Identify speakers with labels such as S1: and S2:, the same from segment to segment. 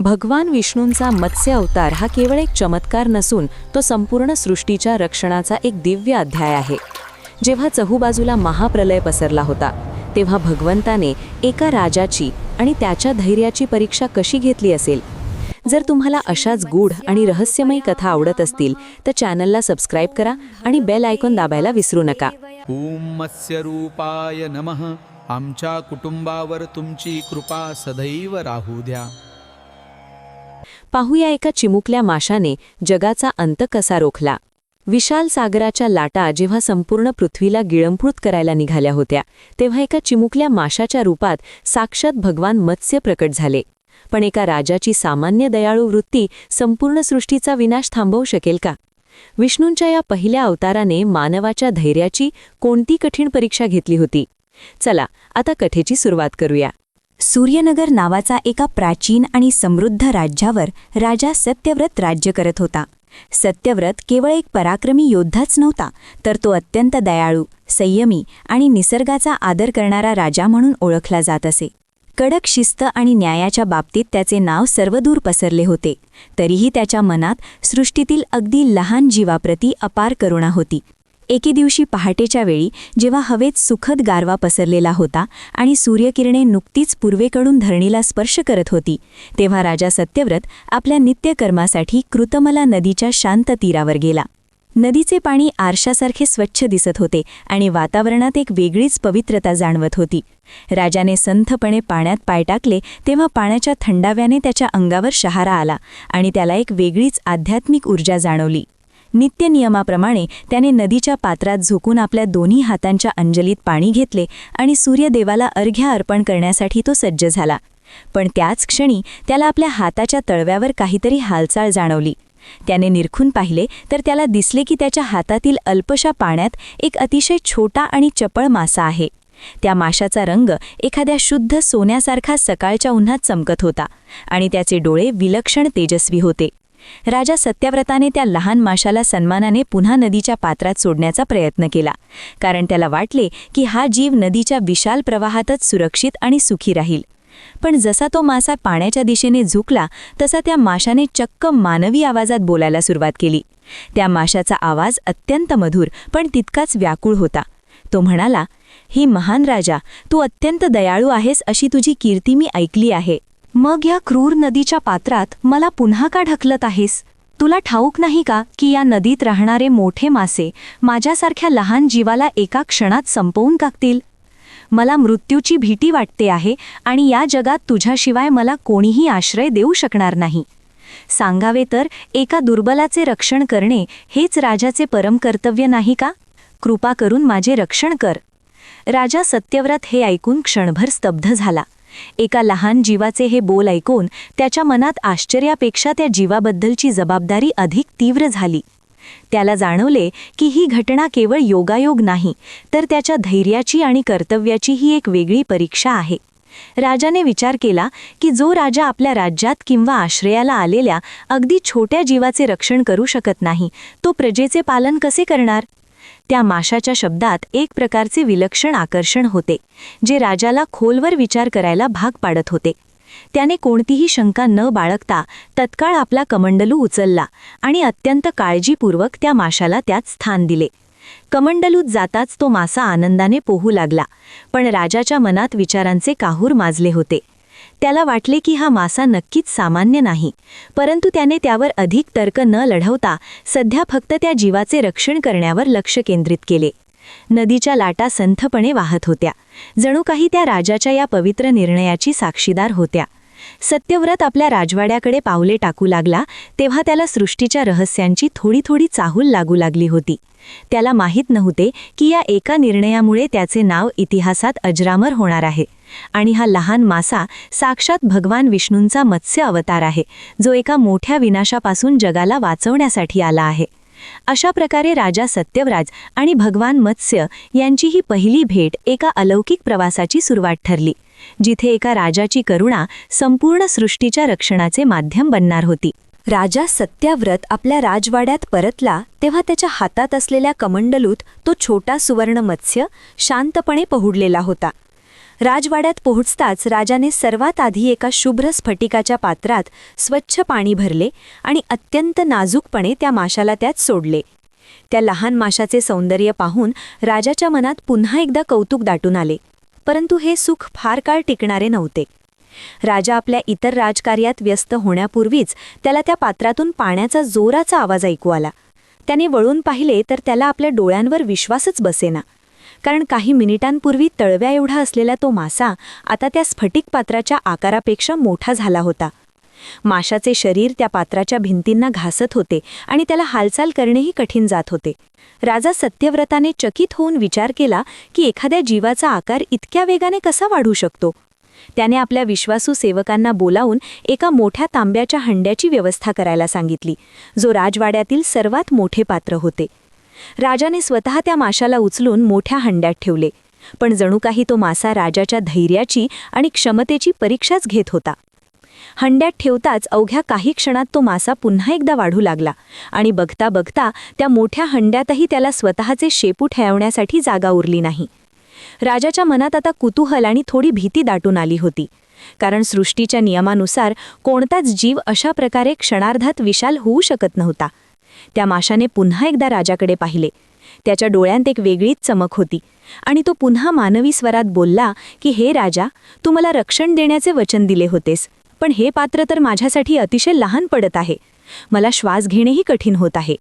S1: भगवान विष्णूंचा मत्स्य अवतार हा केवळ एक चमत्कार नसून तो संपूर्ण सृष्टीच्या रक्षणाचा एक दिव्य अध्याय आहे. जेव्हा चहूबाजूला महाप्रलय पसरला होता तेव्हा भगवंताने एका राजाची आणि त्याच्या धैर्याची परीक्षा कशी घेतली असेल. जर तुम्हाला अशाच गूढ आणि रहस्यमयी कथा आवडत असतील तर चॅनलला सबस्क्राईब करा आणि बेल आयकॉन दाबायला विसरू नका.
S2: ओम मत्स्यरूपाय नमः. आमच्या कुटुंबावर तुमची कृपा सदैव राहू द्या.
S1: पाहूया एका चिमुकल्या माशाने जगाचा अंत कसा रोखला. विशाल सागराच्या लाटा जेव्हा संपूर्ण पृथ्वीला गिळंफूट करायला निघाल्या होत्या तेव्हा एका चिमुकल्या माशाच्या रूपात साक्षात भगवान मत्स्य प्रकट झाले. पण एका राजाची सामान्य दयाळू वृत्ती संपूर्ण सृष्टीचा विनाश थांबवू शकेल का? विष्णूंच्या या पहिल्या अवताराने मानवाच्या धैर्याची कोणती कठीण परीक्षा घेतली होती? चला आता कथेची सुरुवात करूया.
S3: सूर्यनगर नावाचा एका प्राचीन आणि समृद्ध राज्यावर राजा सत्यव्रत राज्य करत होता. सत्यव्रत केवळ एक पराक्रमी योद्धाच नव्हता, तर तो अत्यंत दयाळू, संयमी आणि निसर्गाचा आदर करणारा राजा म्हणून ओळखला जात असे. कडक शिस्त आणि न्यायाच्या बाबतीत त्याचे नाव सर्वदूर पसरले होते. तरीही त्याच्या मनात सृष्टीतील अगदी लहान जीवाप्रती अपार करुणा होती. एके दिवशी पहाटेच्या वेळी जेव्हा हवेत सुखद गारवा पसरलेला होता आणि सूर्यकिरणे नुकतीच पूर्वेकडून धरणीला स्पर्श करत होती तेव्हा राजा सत्यव्रत आपल्या नित्यकर्मासाठी कृतमला नदीच्या शांत तीरावर गेला. नदीचे पाणी आरशासारखे स्वच्छ दिसत होते आणि वातावरणात एक वेगळीच पवित्रता जाणवत होती. राजाने संथपणे पाण्यात पाय टाकले तेव्हा पाण्याच्या थंडाव्याने त्याच्या अंगावर शहारा आला आणि त्याला एक वेगळीच आध्यात्मिक ऊर्जा जाणवली. नित्यनियमाप्रमाणे त्याने नदीच्या पात्रात झोकून आपल्या दोन्ही हातांच्या अंजलीत पाणी घेतले आणि सूर्यदेवाला अर्घ्य अर्पण करण्यासाठी तो सज्ज झाला. पण त्याच क्षणी त्याला आपल्या हाताच्या तळव्यावर काहीतरी हालचाल जाणवली. त्याने निरखून पाहिले तर त्याला दिसले की त्याच्या हातातील अल्पशा पाण्यात एक अतिशय छोटा आणि चपळ मासा आहे. त्या माशाचा रंग एखाद्या शुद्ध सोन्यासारखा सकाळच्या उन्हात चमकत होता आणि त्याचे डोळे विलक्षण तेजस्वी होते. राजा सत्यव्रताने त्या लहान माशाला सन्मानाने पुन्हा नदीच्या पात्रात सोडण्याचा प्रयत्न केला, कारण त्याला वाटले की हा जीव नदीच्या विशाल प्रवाहातच सुरक्षित आणि सुखी राहील. पण जसा तो मासा पाण्याच्या दिशेने झुकला तसा त्या माशाने चक्क मानवी आवाजात बोलायला सुरुवात केली. त्या माशाचा आवाज अत्यंत मधुर पण तितकाच व्याकुळ होता. तो म्हणाला, "ही महान राजा, तू अत्यंत दयाळू आहेस अशी तुझी कीर्ती मी ऐकली आहे. मग या क्रूर नदीच्या पात्रात मला पुन्हा का ढकलत आहेस? तुला ठाऊक नाही का की या नदीत राहणारे मोठे मासे माझ्यासारख्या लहान जीवाला एका क्षणात संपवून टाकतील? मला मृत्यूची भीती वाटते आहे आणि या जगात तुझ्याशिवाय मला कोणीही आश्रय देऊ शकणार नाही. सांगावे तर एका दुर्बलाचे रक्षण करणे हेच राजाचे परम कर्तव्य नाही का? कृपा करून माझे रक्षण कर." राजा सत्यव्रत हे ऐकून क्षणभर स्तब्ध झाला. एका लहान जीवाचे हे बोल ऐकून त्याच्या मनात आश्चर्यापेक्षा त्या जीवाबद्दलची जबाबदारी अधिक तीव्र झाली. त्याला जाणवले की ही घटना केवळ योगायोग नाही, तर त्याच्या धैर्याची आणि कर्तव्याची ही एक वेगळी परीक्षा आहे. राजाने विचार केला की जो राजा आपल्या राज्यात किंवा आश्रयाला आलेल्या अगदी छोट्या जीवाचे रक्षण करू शकत नाही, तो प्रजेचे पालन कसे करणार? त्या माशाच्या शब्दात एक प्रकारचे विलक्षण आकर्षण होते, जे राजाला खोलवर विचार करायला भाग पाडत होते. त्याने कोणतीही शंका न बाळगता तत्काळ आपला कमंडलू उचलला आणि अत्यंत काळजीपूर्वक त्या माशाला त्यात स्थान दिले. कमंडलूत जाताच तो मासा आनंदाने पोहू लागला, पण राजाच्या मनात विचारांचे काहूर माजले होते. त्याला वाटले की हा मासा नक्कीच सामान्य नाही, परंतु त्याने त्यावर अधिक तर्क न लढवता सध्या फक्त त्या जीवाचे रक्षण करण्यावर लक्ष केंद्रित केले. नदीच्या लाटा संथपणे वाहत होत्या, जणू काही त्या राजाच्या या पवित्र निर्णयाची साक्षीदार होत्या. सत्यव्रत आपल्या राजवाड्याकडे पावले टाकू लागला तेव्हा त्याला सृष्टीच्या रहस्यांची थोडी थोडी चाहूल लागू लागली होती. त्याला माहीत नव्हते की या एका निर्णयामुळे त्याचे नाव इतिहासात अजरामर होणार आहे आणि हा लहान मासा साक्षात भगवान विष्णूंचा मत्स्य अवतार आहे, जो एका मोठ्या विनाशापासून जगाला वाचवण्यासाठी आला आहे. अशा प्रकारे राजा सत्यव्रत आणि भगवान मत्स्य यांची ही पहिली भेट एका अलौकिक प्रवासाची सुरुवात ठरली, जिथे एका राजाची करुणा संपूर्ण सृष्टीच्या रक्षणाचे माध्यम बनणार होती. राजा सत्यव्रत आपल्या राजवाड्यात परतला तेव्हा त्याच्या हातात असलेल्या कमंडलूत तो छोटा सुवर्ण मत्स्य शांतपणे पहुडलेला होता. राजवाड्यात पोहोचताच राजाने सर्वात आधी एका शुभ्र स्फटिकाच्या पात्रात स्वच्छ पाणी भरले आणि अत्यंत नाजूकपणे त्या माशाला त्यात सोडले. त्या लहान माशाचे सौंदर्य पाहून राजाच्या मनात पुन्हा एकदा कौतुक दाटून आले. परंतु हे सुख फार काळ टिकणारे नव्हते. राजा आपल्या इतर राजकार्यात व्यस्त होण्यापूर्वीच त्याला त्या पात्रातून पाण्याचा जोराचा आवाज ऐकू आला. त्याने वळून पाहिले तर त्याला आपल्या डोळ्यांवर विश्वासच बसेना. कारण काही मिनिटांपूर्वी तळव्या एवढा असलेला तो मासा आता त्या स्फटिक पात्राच्या आकारापेक्षा मोठा झाला होता. माशाचे शरीर त्या पात्राच्या भिंतींना घासत होते आणि त्याला हालचाल करणेही कठीण जात होते. राजा सत्यव्रताने चकित होऊन विचार केला की एखाद्या जीवाचा आकार इतक्या वेगाने कसा वाढू शकतो. त्याने आपल्या विश्वासू सेवकांना बोलावून एका मोठ्या तांब्याच्या हंड्याची व्यवस्था करायला सांगितली, जो राजवाड्यातील सर्वात मोठे पात्र होते. राजाने स्वतः त्या माशाला उचलून मोठ्या हंड्यात ठेवले. पण जणू काही तो मासा राजाच्या धैर्याची आणि क्षमतेची परीक्षाच घेत होता. हंड्यात ठेवताच अवघ्या काही क्षणात तो मासा पुन्हा एकदा वाढू लागला आणि बघता बघता त्या मोठ्या हंड्यातही त्याला स्वतःचे शेपू ठेवण्यासाठी जागा उरली नाही. राजाच्या मनात आता कुतूहल आणि थोडी भीती दाटून आली होती. कारण सृष्टीच्या नियमानुसार कोणताच जीव अशा प्रकारे क्षणार्धात विशाल होऊ शकत नव्हता. त्या माशाने पुन्हा एकदा राजाकडे पाहिले. त्याच्या डोळ्यांत एक वेगळीच चमक होती आणि तो पुन्हा मानवी स्वरात बोलला की हे राजा, तू मला रक्षण देण्याचे वचन दिले होतेस, पण हे पात्र तर माझ्यासाठी अतिशय लहान पडत आहे. मला श्वास घेणेही कठीण होत आहे.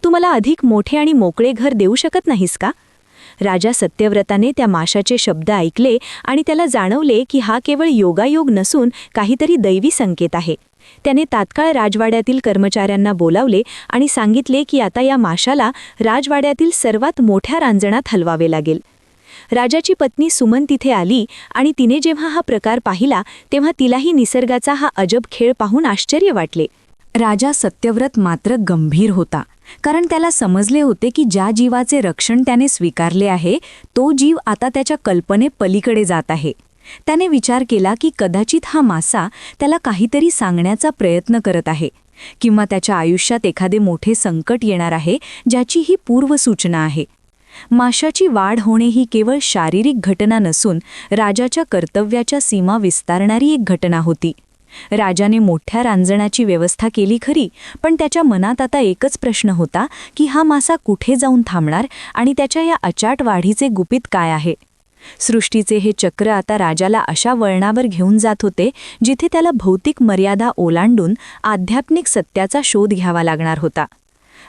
S3: तू मला अधिक मोठे आणि मोकळे घर देऊ शकत नाहीस का? राजा सत्यव्रताने त्या माशाचे शब्द ऐकले आणि त्याला जाणवले की हा केवळ योगायोग नसून काहीतरी दैवी संकेत आहे. त्याने तात्काळ राजवाड्यातील कर्मचाऱ्यांना बोलावले आणि सांगितले की आता या माशाला राजवाड्यातील सर्वात मोठ्या रांजणात हलवावे लागेल. राजाची पत्नी सुमन तिथे आली आणि तिने जेव्हा हा प्रकार पाहिला तेव्हा तिलाही निसर्गाचा हा अजब खेळ पाहून आश्चर्य वाटले. राजा सत्यव्रत मात्र गंभीर होता, कारण त्याला समजले होते की ज्या जीवाचे रक्षण त्याने स्वीकारले आहे तो जीव आता त्याच्या कल्पने पलीकडे जात आहे. त्याने विचार केला की कदाचित हा मासा त्याला काहीतरी सांगण्याचा प्रयत्न करत आहे किंवा त्याच्या आयुष्यात एखादे मोठे संकट येणार आहे ज्याची ही पूर्वसूचना आहे. माशाची वाढ होणे ही केवळ शारीरिक घटना नसून राजाच्या कर्तव्याच्या सीमा विस्तारणारी एक घटना होती. राजाने मोठ्या रांजणाची व्यवस्था केली खरी, पण त्याच्या मनात आता एकच प्रश्न होता की हा मासा कुठे जाऊन थांबणार आणि त्याच्या या अचाट वाढीचे गुपित काय आहे. सृष्टीचे हे चक्र आता राजाला अशा वळणावर घेऊन जात होते जिथे त्याला भौतिक मर्यादा ओलांडून आध्यात्मिक सत्याचा शोध घ्यावा लागणार होता.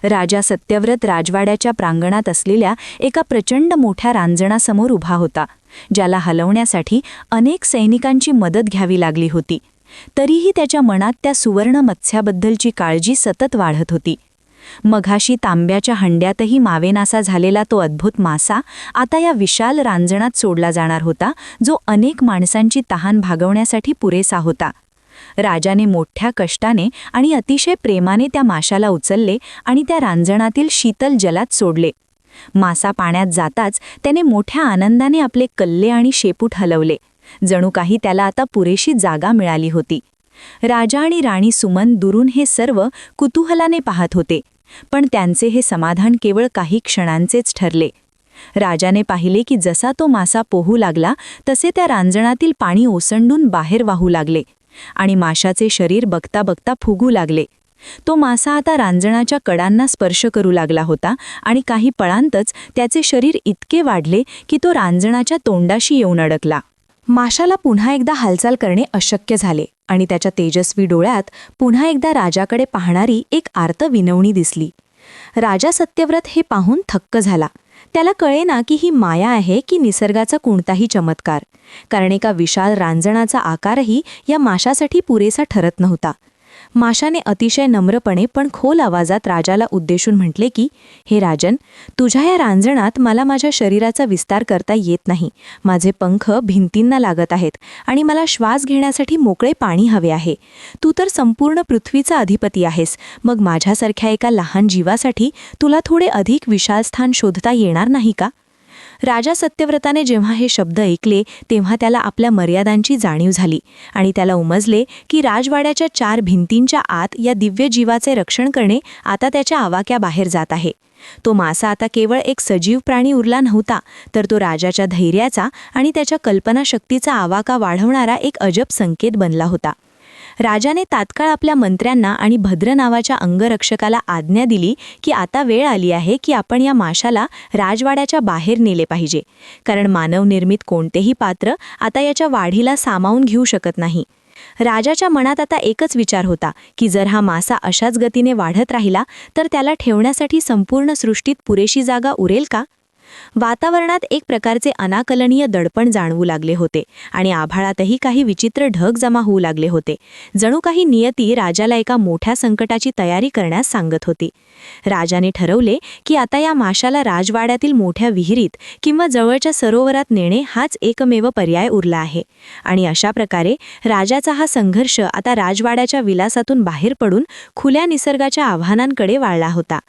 S3: राजा सत्यव्रत राजवाड्याच्या प्रांगणात असलेल्या एका प्रचंड मोठ्या रांजणासमोर उभा होता, ज्याला हलवण्यासाठी अनेक सैनिकांची मदत घ्यावी लागली होती. तरीही त्याच्या मनात त्या सुवर्ण मत्स्याबद्दलची काळजी सतत वाढत होती. मघाशी तांब्याच्या हंड्यातही मावेनासा झालेला तो अद्भुत मासा आता या विशाल रांजणात सोडला जाणार होता, जो अनेक माणसांची तहान भागवण्यासाठी पुरेसा होता. राजाने मोठ्या कष्टाने आणि अतिशय प्रेमाने त्या माशाला उचलले आणि त्या रांजणातील शीतल जलात सोडले. मासा पाण्यात जाताच त्याने मोठ्या आनंदाने आपले कल्ले आणि शेपूट हलवले. जणू काही त्याला आता पुरेशी जागा मिळाली होती. राजा आणि राणी सुमन दुरून हे सर्व कुतूहलाने पाहत होते, पण त्यांचे हे समाधान केवळ काही क्षणांचेच ठरले. राजाने पाहिले की जसा तो मासा पोहू लागला तसे त्या रांजणातील पाणी ओसंडून बाहेर वाहू लागले आणि माशाचे शरीर बघता बघता फुगू लागले. तो मासा आता रांजणाच्या कडांना स्पर्श करू लागला होता आणि काही पळांतच त्याचे शरीर इतके वाढले की तो रांजणाच्या तोंडाशी येऊन अडकला. माशाला पुन्हा एकदा हालचाल करणे अशक्य झाले आणि त्याच्या तेजस्वी डोळ्यात पुन्हा एकदा राजाकडे पाहणारी एक आर्त विनवणी दिसली. राजा सत्यव्रत हे पाहून थक्क झाला. त्याला कळेना की ही माया आहे की निसर्गाचा कोणताही चमत्कार, कारण एका विशाल रांजणाचा आकारही या माशासाठी पुरेसा ठरत नव्हता. माशाने अतिशय नम्रपणे पण खोल आवाजात राजाला उद्देशून म्हटले की, हे राजन, तुझ्या या रांजणात मला माझ्या शरीराचा विस्तार करता येत नाही. माझे पंख भिंतींना लागत आहेत आणि मला श्वास घेण्यासाठी मोकळे पाणी हवे आहे. तू तर संपूर्ण पृथ्वीचा अधिपती आहेस, मग माझ्यासारख्या एका लहान जीवासाठी तुला थोडे अधिक विशाल स्थान शोधता येणार नाही का? राजा सत्यव्रताने जेव्हा हे शब्द ऐकले तेव्हा त्याला आपल्या मर्यादांची जाणीव झाली आणि त्याला उमजले की राजवाड्याच्या 4 भिंतींच्या आत या दिव्य जीवाचे रक्षण करणे आता त्याच्या आवाक्याबाहेर जात आहे. तो मासा आता केवळ एक सजीव प्राणी उरला नव्हता, तर तो राजाच्या धैर्याचा आणि त्याच्या कल्पनाशक्तीचा आवाका वाढवणारा एक अजब संकेत बनला होता. राजाने तात्काळ आपल्या मंत्र्यांना आणि भद्र नावाच्या अंगरक्षकाला आज्ञा दिली की आता वेळ आली आहे की आपण या माशाला राजवाड्याच्या बाहेर नेले पाहिजे, कारण मानवनिर्मित कोणतेही पात्र आता याच्या वाढीला सामावून घेऊ शकत नाही. राजाच्या मनात आता एकच विचार होता की जर हा मासा अशाच गतीने वाढत राहिला तर त्याला ठेवण्यासाठी संपूर्ण सृष्टीत पुरेशी जागा उरेल का? वातावरणात एक प्रकारचे अनाकलनीय दडपण जाणवू लागले होते आणि आभाळातही काही विचित्र ढग जमा होऊ लागले होते. जणू काही नियती राजाला एका मोठ्या संकटाची तयारी करण्यास सांगत होती. राजाने ठरवले की आता या माशाला राजवाड्यातील मोठ्या विहिरीत किंवा जवळच्या सरोवरात नेणे हाच एकमेव पर्याय उरला आहे. आणि अशा प्रकारे राजाचा हा संघर्ष आता राजवाड्याच्या विलासातून बाहेर पडून खुल्या निसर्गाच्या आव्हानांकडे वाळला होता.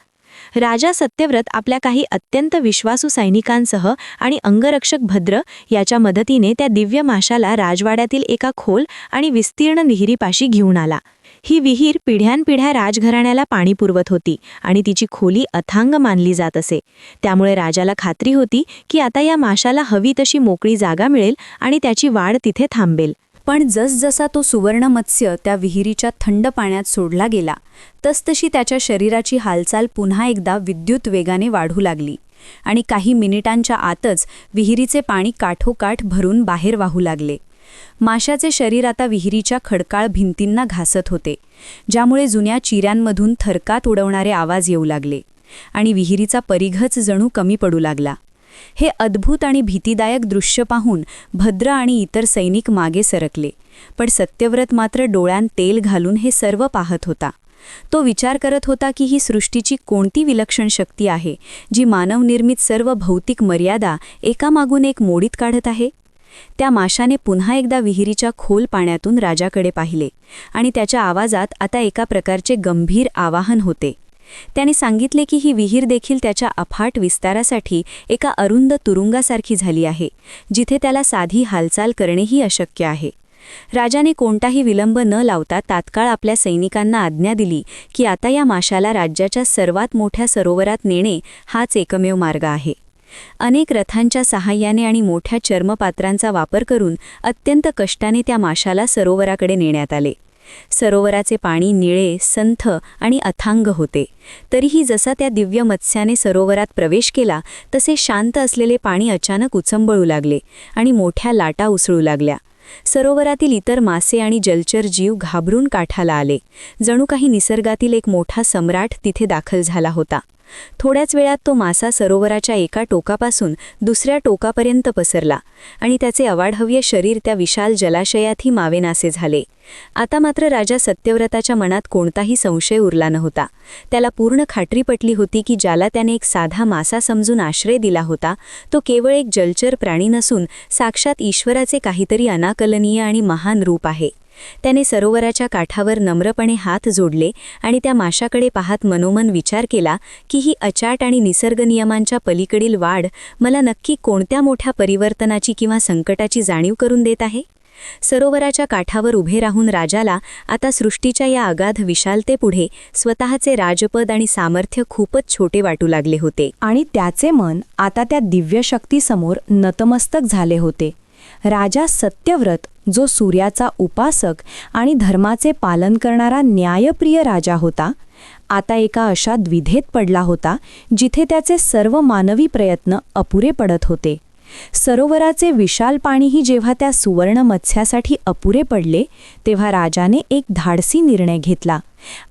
S3: राजा सत्यव्रत आपल्या काही अत्यंत विश्वासू सैनिकांसह आणि अंगरक्षक भद्र याच्या मदतीने त्या दिव्य माशाला राजवाड्यातील एका खोल आणि विस्तीर्ण विहिरीपाशी घेऊन आला. ही विहीर पिढ्यानपिढ्या राजघराण्याला पाणी पुरवत होती आणि तिची खोली अथांग मानली जात असे. त्यामुळे राजाला खात्री होती की आता या माशाला हवी तशी मोकळी जागा मिळेल आणि त्याची वाढ तिथे थांबेल.
S4: पण जसजसा तो सुवर्ण मत्स्य त्या विहिरीच्या थंड पाण्यात सोडला गेला तसतशी त्याच्या शरीराची हालचाल पुन्हा एकदा विद्युत वेगाने वाढू लागली आणि काही मिनिटांच्या आतच विहिरीचे पाणी काठोकाठ भरून बाहेर वाहू लागले. माशाचे शरीर आता विहिरीच्या खडकाळ भिंतींना घासत होते, ज्यामुळे जुन्या चिऱ्यांमधून थरकात उडवणारे आवाज येऊ लागले आणि विहिरीचा परिघच जणू कमी पडू लागला. हे अद्भुत आणि भीतीदायक दृश्य पाहून भद्र आणि इतर सैनिक मागे सरकले, पण सत्यव्रत मात्र डोळ्यांत तेल घालून हे सर्व पाहत होता. तो विचार करत होता की ही सृष्टीची कोणती विलक्षण शक्ती आहे जी मानवनिर्मित सर्व भौतिक मर्यादा एकामागून एक मोडीत काढत आहे. त्या माशाने पुन्हा एकदा विहिरीच्या खोल पाण्यातून राजाकडे पाहिले आणि त्याच्या आवाजात आता एका प्रकारचे गंभीर आवाहन होते. त्याने सांगितले की ही विहीर देखील त्याच्या अफाट विस्तारासाठी एका अरुंद तुरुंगासारखी झाली आहे, जिथे त्याला साधी हालचाल करणेही अशक्य आहे. राजाने कोणताही विलंब न लावता तात्काळ आपल्या सैनिकांना आज्ञा दिली की आता या माशाला राज्याच्या सर्वात मोठ्या सरोवरात नेणे हाच एकमेव मार्ग आहे. अनेक रथांच्या सहाय्याने आणि मोठ्या चर्मपात्रांचा वापर करून अत्यंत कष्टाने त्या माशाला सरोवराकडे नेण्यात आले. सरोवराचे पाणी निळे, संथ आणि अथांग होते. तरीही जसा त्या दिव्य मत्स्याने सरोवरात प्रवेश केला तसे शांत असलेले पाणी अचानक उचंबळू लागले आणि मोठ्या लाटा उसळू लागल्या. सरोवरातील इतर मासे आणि जलचर जीव घाबरून काठाला आले. जणू काही निसर्गातील एक मोठा सम्राट तिथे दाखल झाला होता. थोड्याच वेळात तो मासा सरोवराच्या एका टोकापासून दुसऱ्या टोकापर्यंत पसरला आणि त्याचे अवाढव्य शरीर त्या विशाल जलाशयातही मावेनासे झाले. आता मात्र राजा सत्यव्रताच्या मनात कोणताही संशय उरला नव्हता. त्याला पूर्ण खात्री पटली होती की ज्याला त्याने एक साधा मासा समजून आश्रय दिला होता तो केवळ एक जलचर प्राणी नसून साक्षात ईश्वराचे काहीतरी अनाकलनीय आणि महान रूप आहे. त्याने सरोवराच्या काठावर नम्रपणे हात जोडले आणि त्या माशाकडे पाहत मनोमन विचार केला की ही अचाट आणि निसर्गनियमांच्या पलीकडील वाढ मला नक्की कोणत्या मोठ्या परिवर्तनाची किंवा संकटाची जाणीव करून देत आहे. सरोवराच्या काठावर उभे राहून राजाला आता सृष्टीच्या या अगाध विशालतेपुढे स्वतःचे राजपद आणि सामर्थ्य खूपच छोटे वाटू लागले होते
S3: आणि त्याचे मन आता त्या दिव्य शक्तीसमोर नतमस्तक झाले होते. राजा सत्यव्रत, जो सूर्याचा उपासक आणि धर्माचे पालन करणारा न्यायप्रिय राजा होता, आता एका अशा द्विधेत पडला होता जिथे त्याचे सर्व मानवी प्रयत्न अपुरे पडत होते. सरोवराचे विशाल पाणीही जेव्हा त्या सुवर्ण मत्स्यासाठी अपुरे पडले तेव्हा राजाने एक धाडसी निर्णय घेतला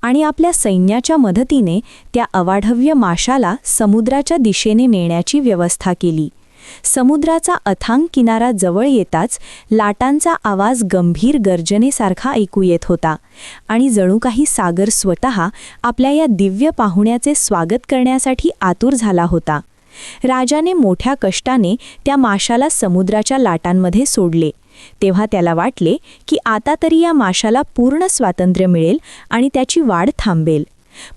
S3: आणि आपल्या सैन्याच्या मदतीने त्या अवाढव्य माशाला समुद्राच्या दिशेने नेण्याची व्यवस्था केली. समुद्राचा अथांग किनारा जवळ येताच लाटांचा आवाज गंभीर गर्जनेसारखा ऐकू येत होता आणि जणू काही सागर स्वतः आपल्या या दिव्य पाहुण्याचे स्वागत करण्यासाठी आतुर झाला होता. राजाने मोठ्या कष्टाने त्या माशाला समुद्राच्या लाटांमध्ये सोडले. तेव्हा त्याला वाटले की आता तरी या माशाला पूर्ण स्वातंत्र्य मिळेल आणि त्याची वाढ थांबेल.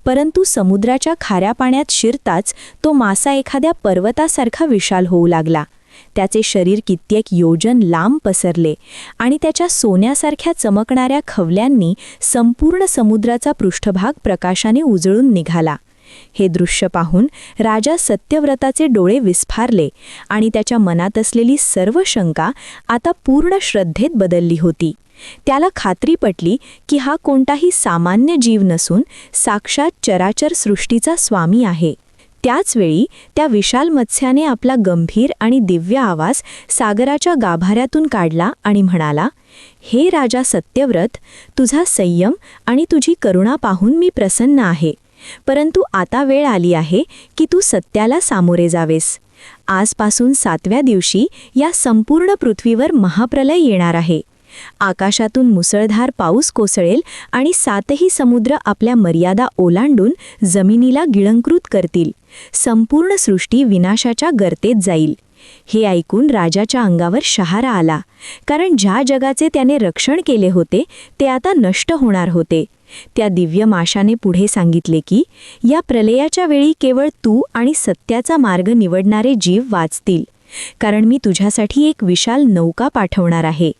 S3: परंतु समुद्राच्या खाऱ्या पाण्यात शिरताच तो मासा एखाद्या पर्वतासारखा विशाल होऊ लागला. त्याचे शरीर कित्येक योजन लांब पसरले आणि त्याच्या सोन्यासारख्या चमकणाऱ्या खवल्यांनी संपूर्ण समुद्राचा पृष्ठभाग प्रकाशाने उजळून निघाला. हे दृश्य पाहून राजा सत्यव्रताचे डोळे विस्फारले आणि त्याच्या मनात असलेली सर्व शंका आता पूर्ण श्रद्धेत बदलली होती. त्याला खात्री पटली की हा कोणताही सामान्य जीव नसून साक्षात चराचर सृष्टीचा स्वामी आहे. त्याचवेळी त्या विशाल मत्स्याने आपला गंभीर आणि दिव्य आवाज सागराच्या गाभाऱ्यातून काढला आणि म्हणाला, हे राजा सत्यव्रत, तुझा संयम आणि तुझी करुणा पाहून मी प्रसन्न आहे. परंतु आता वेळ आली आहे की तू सत्याला सामोरे जावेस. आजपासून 7व्या दिवशी या संपूर्ण पृथ्वीवर महाप्रलय येणार आहे. आकाशातून मुसळधार पाऊस कोसळेल आणि 7ही समुद्र आपल्या मर्यादा ओलांडून जमिनीला गिळंकृत करतील. संपूर्ण सृष्टी विनाशाच्या गर्तेत जाईल. हे ऐकून राजाच्या अंगावर शहारा आला, कारण ज्या जगाचे त्याने रक्षण केले होते ते आता नष्ट होणार होते. त्या दिव्य माशाने पुढे सांगितले की या प्रलयाच्या वेळी केवळ तू आणि सत्याचा मार्ग निवडणारे जीव वाचतील, कारण मी तुझ्यासाठी एक विशाल नौका पाठवणार आहे.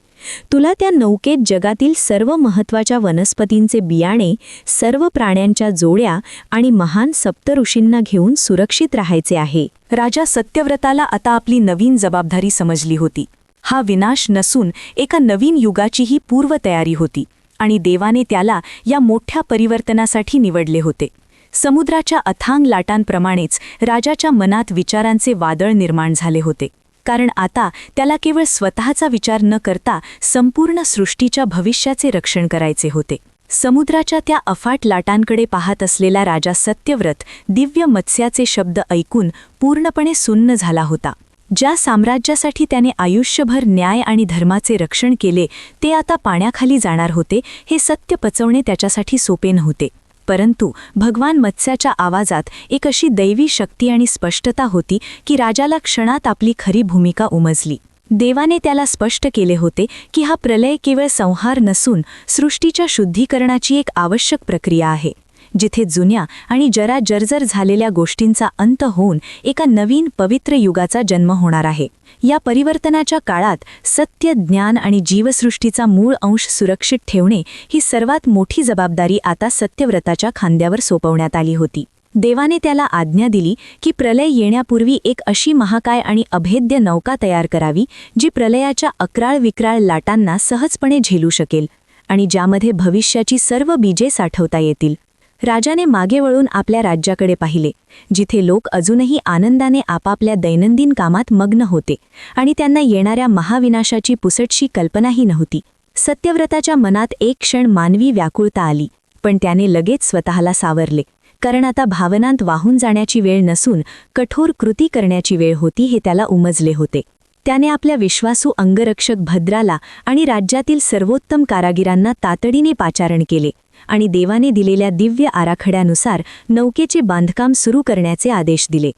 S3: तुला त्या नौकेत जगातील सर्व महत्त्वाच्या वनस्पतींचे बियाणे, सर्व प्राण्यांच्या जोड्या आणि महान सप्तऋषींना घेऊन सुरक्षित राहायचे आहे.
S4: राजा सत्यव्रताला आता आपली नवीन जबाबदारी समजली होती. हा विनाश नसून एका नवीन युगाचीही पूर्वतयारी होती आणि देवाने त्याला या मोठ्या परिवर्तनासाठी निवडले होते. समुद्राच्या अथांग लाटांप्रमाणेच राजाच्या मनात विचारांचे वादळ निर्माण झाले होते, कारण आता त्याला केवळ स्वतःचा विचार न करता संपूर्ण सृष्टीच्या भविष्याचे रक्षण करायचे होते. समुद्राच्या त्या अफाट लाटांकडे पाहत असलेला राजा सत्यव्रत दिव्य मत्स्याचे शब्द ऐकून पूर्णपणे सुन्न झाला होता. ज्या साम्राज्यासाठी त्याने आयुष्यभर न्याय आणि धर्माचे रक्षण केले ते आता पाण्याखाली जाणार होते, हे सत्य पचवणे त्याच्यासाठी सोपे नव्हते. परंतु भगवान मत्स्याच्या आवाजात एक अशी दैवी शक्ती आणि स्पष्टता होती की राजाला क्षणात आपली खरी भूमिका उमजली. देवाने त्याला स्पष्ट केले होते की हा प्रलय केवळ संहार नसून सृष्टीच्या शुद्धीकरणाची एक आवश्यक प्रक्रिया आहे, जिथे जुन्या आणि जरा जर्जर झालेल्या गोष्टींचा अंत होऊन एका नवीन पवित्र युगाचा जन्म होणार आहे. या परिवर्तनाच्या काळात सत्य, ज्ञान आणि जीवसृष्टीचा मूळ अंश सुरक्षित ठेवणे ही सर्वात मोठी जबाबदारी आता सत्यव्रताच्या खांद्यावर सोपवण्यात आली होती. देवाने त्याला आज्ञा दिली की प्रलय येण्यापूर्वी एक अशी महाकाय आणि अभेद्य नौका तयार करावी जी प्रलयाच्या अक्राळ विक्राळ लाटांना सहजपणे झेलू शकेल आणि ज्यामध्ये भविष्याची सर्व बीजे साठवता येतील. राजाने मागे वळून आपल्या राज्याकडे पाहिले, जिथे लोक अजूनही आनंदाने आपापल्या दैनंदिन कामात मग्न होते आणि त्यांना येणाऱ्या महाविनाशाची पुसटशी कल्पनाही नव्हती. सत्यव्रताच्या मनात एक क्षण मानवी व्याकुळता आली, पण त्याने लगेच स्वतःला सावरले, कारण आता भावनांत वाहून जाण्याची वेळ नसून कठोर कृती करण्याची वेळ होती हे त्याला उमजले होते. त्याने आपल्या विश्वासू अंगरक्षक भद्राला आणि राज्यातील सर्वोत्तम कारागिरांना तातडीने पाचारण केले आणि देवाने दिलेल्या दिव्य आराखड्यानुसार नौकेचे बांधकाम सुरू करण्याचे आदेश दिले.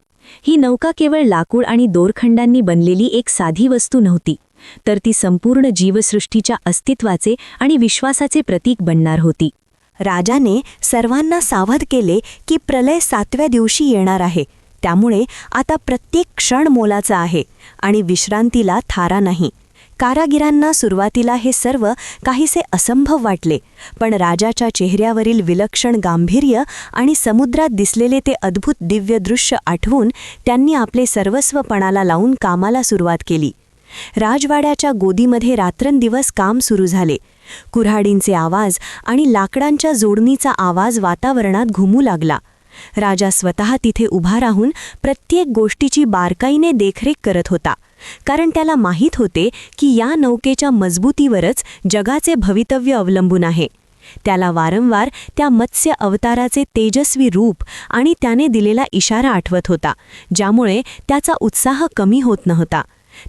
S4: ही नौका केवळ लाकूड आणि दोरखंडांनी बनलेली एक साधी वस्तू नव्हती, तर ती संपूर्ण जीवसृष्टीच्या अस्तित्वाचे आणि विश्वासाचे प्रतीक बनणार होती.
S3: राजाने सर्वांना सावध केले की प्रलय 7व्या दिवशी येणार आहे, त्यामुळे आता प्रत्येक क्षण मोलाचा आहे आणि विश्रांतीला थारा नाही. कारागिरांना सुरुवातीला हे सर्व काहीसे असंभव वाटले, पण राजाच्या चेहऱ्यावरील विलक्षण गांभीर्य आणि समुद्रात दिसलेले ते अद्भुत दिव्य दृश्य आठवून त्यांनी आपले सर्वस्व पणाला लावून कामाला सुरुवात केली. राजवाड्याच्या गोदीमध्ये रात्रंदिवस काम सुरू झाले. कुऱ्हाडींचे आवाज आणि लाकडांच्या जोडणीचा आवाज वातावरणात घुमू लागला. राजा स्वतः तिथे उभा राहून प्रत्येक गोष्टीची बारकाईने देखरेख करत होता, कारण त्याला माहीत होते की या नौकेच्या मजबूतीवरच जगाचे भवितव्य अवलंबून आहे. त्याला वारंवार त्या मत्स्य अवताराचे तेजस्वी रूप आणि त्याने दिलेला इशारा आठवत होता, ज्यामुळे त्याचा उत्साह कमी होत नव्हता.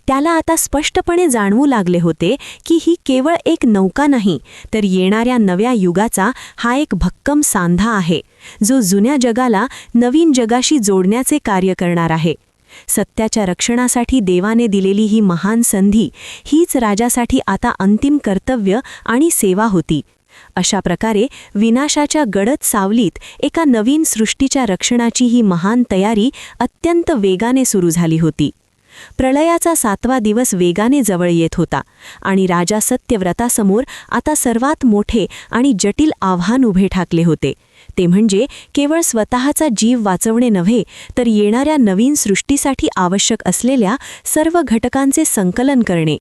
S3: त्याला आता स्पष्टपणे जाणवू लागले होते की ही केवळ एक नौका नाही, तर येणाऱ्या नव्या युगाचा हा एक भक्कम सांधा आहे, जो जुन्या जगाला नवीन जगाशी जोडण्याचे कार्य करणार आहे. सत्याच्या रक्षणासाठी देवाने दिलेली ही महान संधी हीच राजासाठी आता अंतिम कर्तव्य आणि सेवा होती.
S1: अशा प्रकारे विनाशाच्या गडद सावलीत एका नवीन सृष्टीच्या रक्षणाची ही महान तयारी अत्यंत वेगाने सुरू झाली होती. प्रलयाचा 7वा दिवस वेगाने जवळ येत होता आणि राजा सत्यव्रतासमोर आता सर्वात मोठे आणि जटिल आव्हान उभे ठाकले होते. ते म्हणजे केवळ स्वतःचा जीव वाचवणे नव्हे, तर येणाऱ्या नवीन सृष्टीसाठी आवश्यक असलेल्या सर्व घटकांचे संकलन करणे.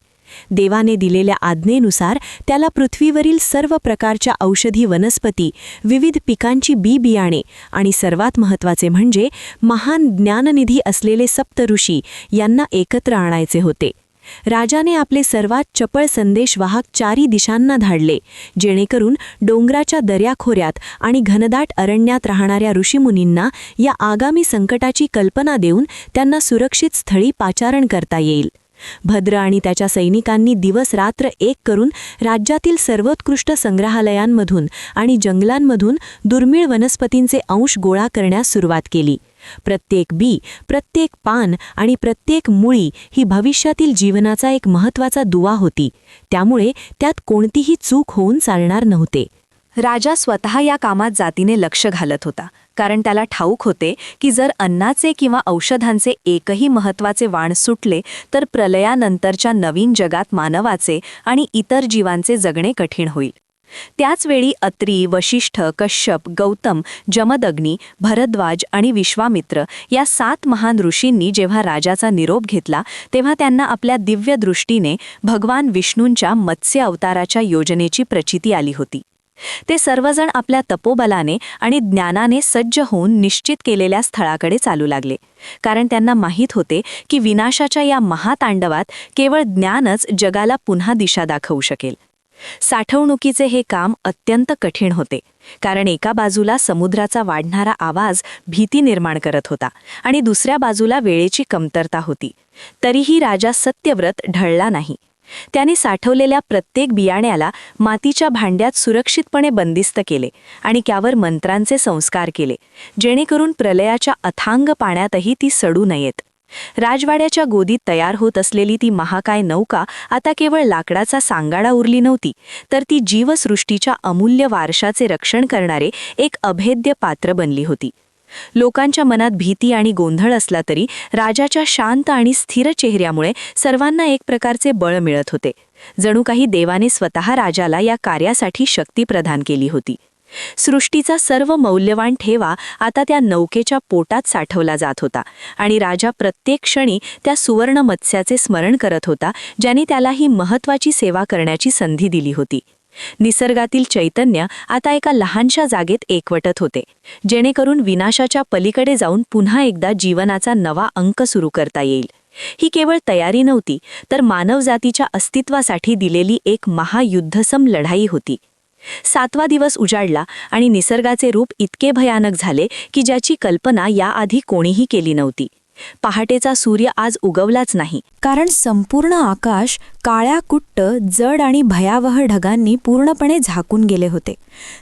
S1: देवाने दिलेल्या आज्ञेनुसार त्याला पृथ्वीवरील सर्व प्रकारच्या औषधी वनस्पती, विविध पिकांची बी-बियाणे आणि सर्वात महत्त्वाचे म्हणजे महान ज्ञाननिधी असलेले सप्तऋषी यांना एकत्र आणायचे होते. राजाने आपले सर्वात चपळ संदेशवाहक 4 दिशांना धाडले, जेणेकरून डोंगराच्या दऱ्याखोऱ्यात आणि घनदाट अरण्यात राहणाऱ्या ऋषीमुनींना या आगामी संकटाची कल्पना देऊन त्यांना सुरक्षित स्थळी पाचारण करता येईल. भद्र आणि त्याच्या सैनिकांनी दिवस-रात्र एक करून राज्यातील सर्वोत्कृष्ट संग्रहालयांमधून आणि जंगलांमधून दुर्मिळ वनस्पतींचे अंश गोळा करण्यास सुरुवात केली. प्रत्येक बी, प्रत्येक पान आणि प्रत्येक मुळी ही भविष्यातील जीवनाचा एक महत्त्वाचा दुवा होती. त्यामुळे त्यात कोणतीही चूक होऊन चालणार नव्हते.
S4: राजा स्वतः या कामात जातीने लक्ष घालत होता, कारण त्याला ठाऊक होते की जर अन्नाचे किंवा औषधांचे एकही महत्त्वाचे वाण सुटले तर प्रलयानंतरच्या नवीन जगात मानवाचे आणि इतर जीवांचे जगणे कठीण होईल. त्याचवेळी अत्री, वशिष्ठ, कश्यप, गौतम, जमदग्नी, भरद्वाज आणि विश्वामित्र या 7 महान ऋषींनी जेव्हा राजाचा निरोप घेतला तेव्हा त्यांना आपल्या दिव्य दृष्टीने भगवान विष्णूंच्या मत्स्य अवताराच्या योजनेची प्रचिती आली होती. ते सर्वजण आपल्या तपोबलाने आणि ज्ञानाने सज्ज होऊन निश्चित केलेल्या स्थळाकडे चालू लागले, कारण त्यांना माहीत होते की विनाशाच्या या महातांडवात केवळ ज्ञानच जगाला पुन्हा दिशा दाखवू शकेल. साठवणुकीचे हे काम अत्यंत कठीण होते, कारण एका बाजूला समुद्राचा वाढणारा आवाज भीती निर्माण करत होता आणि दुसऱ्या बाजूला वेळेची कमतरता होती. तरीही राजा सत्यव्रत ढळला नाही. त्याने साठवलेल्या प्रत्येक बियाण्याला मातीच्या भांड्यात सुरक्षितपणे बंदिस्त केले आणि त्यावर मंत्रांचे संस्कार केले, जेणेकरून प्रलयाच्या अथांग पाण्यातही ती सडू नयेत. राजवाड्याच्या गोदीत तयार होत असलेली ती महाकाय नौका आता केवळ लाकडाचा सांगाडा उरली नव्हती, तर ती जीवसृष्टीच्या अमूल्य वारशाचे रक्षण करणारे एक अभेद्य पात्र बनली होती. लोकांच्या मनात भीती आणि गोंधळ असला तरी राजाच्या शांत आणि स्थिर चेहऱ्यामुळे सर्वांना एक प्रकारचे बळ मिळत होते. जणू काही देवाने स्वतः राजाला या कार्यासाठी शक्ती प्रदान केली होती. सृष्टीचा सर्व मौल्यवान ठेवा आता त्या नौकेच्या पोटात साठवला जात होता आणि राजा प्रत्येक क्षणी त्या सुवर्ण मत्स्याचे स्मरण करत होता, ज्याने त्याला ही महत्त्वाची सेवा करण्याची संधी दिली होती. निसर्गातील चैतन्य आता एका लहानशा जागेत एकवटत होते, जेणेकरून विनाशाच्या पलीकडे जाऊन पुन्हा एकदा जीवनाचा नवा अंक सुरू करता येईल. ही केवळ तयारी नव्हती, तर मानवजातीच्या अस्तित्वासाठी दिलेली एक महायुद्धसम लढाई होती. 7वा दिवस उजाडला आणि निसर्गाचे रूप इतके भयानक झाले की ज्याची कल्पना याआधी कोणीही केली नव्हती. पहाटेचा सूर्य आज उगवलाच नाही,
S3: कारण संपूर्ण आकाश काळ्या कुट्ट, जड आणि भयावह ढगांनी पूर्णपणे झाकून गेले होते.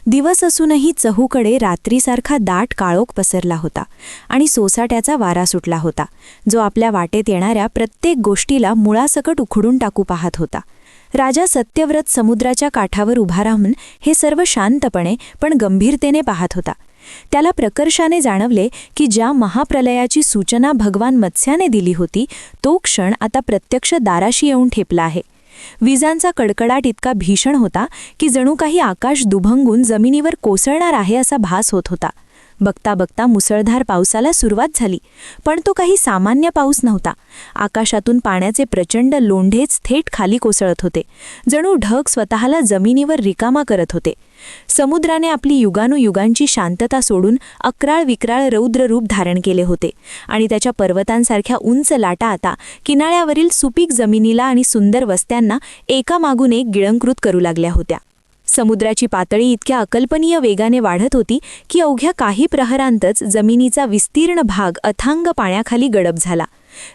S3: दिवस असूनही चहूकडे रात्रीसारखा दाट काळोख पसरला होता आणि सोसाट्याचा वारा सुटला होता, जो आपल्या वाटेत येणाऱ्या प्रत्येक गोष्टीला मुळासकट उखडून टाकू पाहत होता. राजा सत्यव्रत समुद्राच्या काठावर उभा राहून हे सर्व शांतपणे पण गंभीरतेने पाहत होता. त्याला प्रकर्षाने जाणवले की ज्या महाप्रलयाची सूचना भगवान मत्स्याने दिली होती तो क्षण आता प्रत्यक्ष दाराशी येऊन ठेपला आहे. विजांचा कडकडाट इतका भीषण होता की जणू काही आकाश दुभंगून जमिनीवर कोसळणार आहे असा भास होत होता. बघता बघता मुसळधार पावसाला सुरुवात झाली, पण तो काही सामान्य पाऊस नव्हता. आकाशातून पाण्याचे प्रचंड लोंढेच थेट खाली कोसळत होते, जणू ढग स्वतःला जमिनीवर रिकामा करत होते. समुद्राने आपली युगानुयुगांची शांतता सोडून अक्राळ विक्राळ रौद्र रूप धारण केले होते आणि त्याच्या पर्वतांसारख्या उंच लाटा आता किनाऱ्यावरील सुपीक जमिनीला आणि सुंदर वस्त्यांना एकामागून एक गिळंकृत करू लागल्या होत्या. समुद्राची पातळी इतक्या अकल्पनीय वेगाने वाढत होती की अवघ्या काही प्रहरांतच जमिनीचा विस्तीर्ण भाग अथांग पाण्याखाली गडप झाला.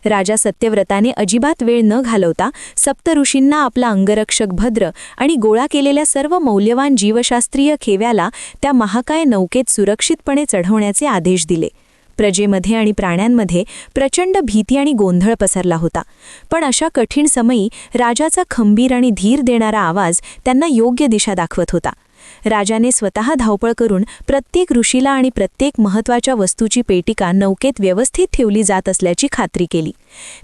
S3: राजा सत्यव्रताने अजिबात वेळ न घालवता सप्तऋषींना आपला अंगरक्षक भद्र आणि गोळा केलेल्या सर्व मौल्यवान जीवशास्त्रीय खेव्याला त्या महाकाय नौकेत सुरक्षितपणे चढवण्याचे आदेश दिले. प्रजेमध्ये आणि प्राण्यांमध्ये प्रचंड भीती आणि गोंधळ पसरला होता, पण अशा कठीण समयी राजाचा खंबीर आणि धीर देणारा आवाज त्यांना योग्य दिशा दाखवत होता. राजाने स्वतः धावपळ करून प्रत्येक ऋषीला आणि प्रत्येक महत्त्वाच्या वस्तूची पेटिका नौकेत व्यवस्थित ठेवली जात असल्याची खात्री केली.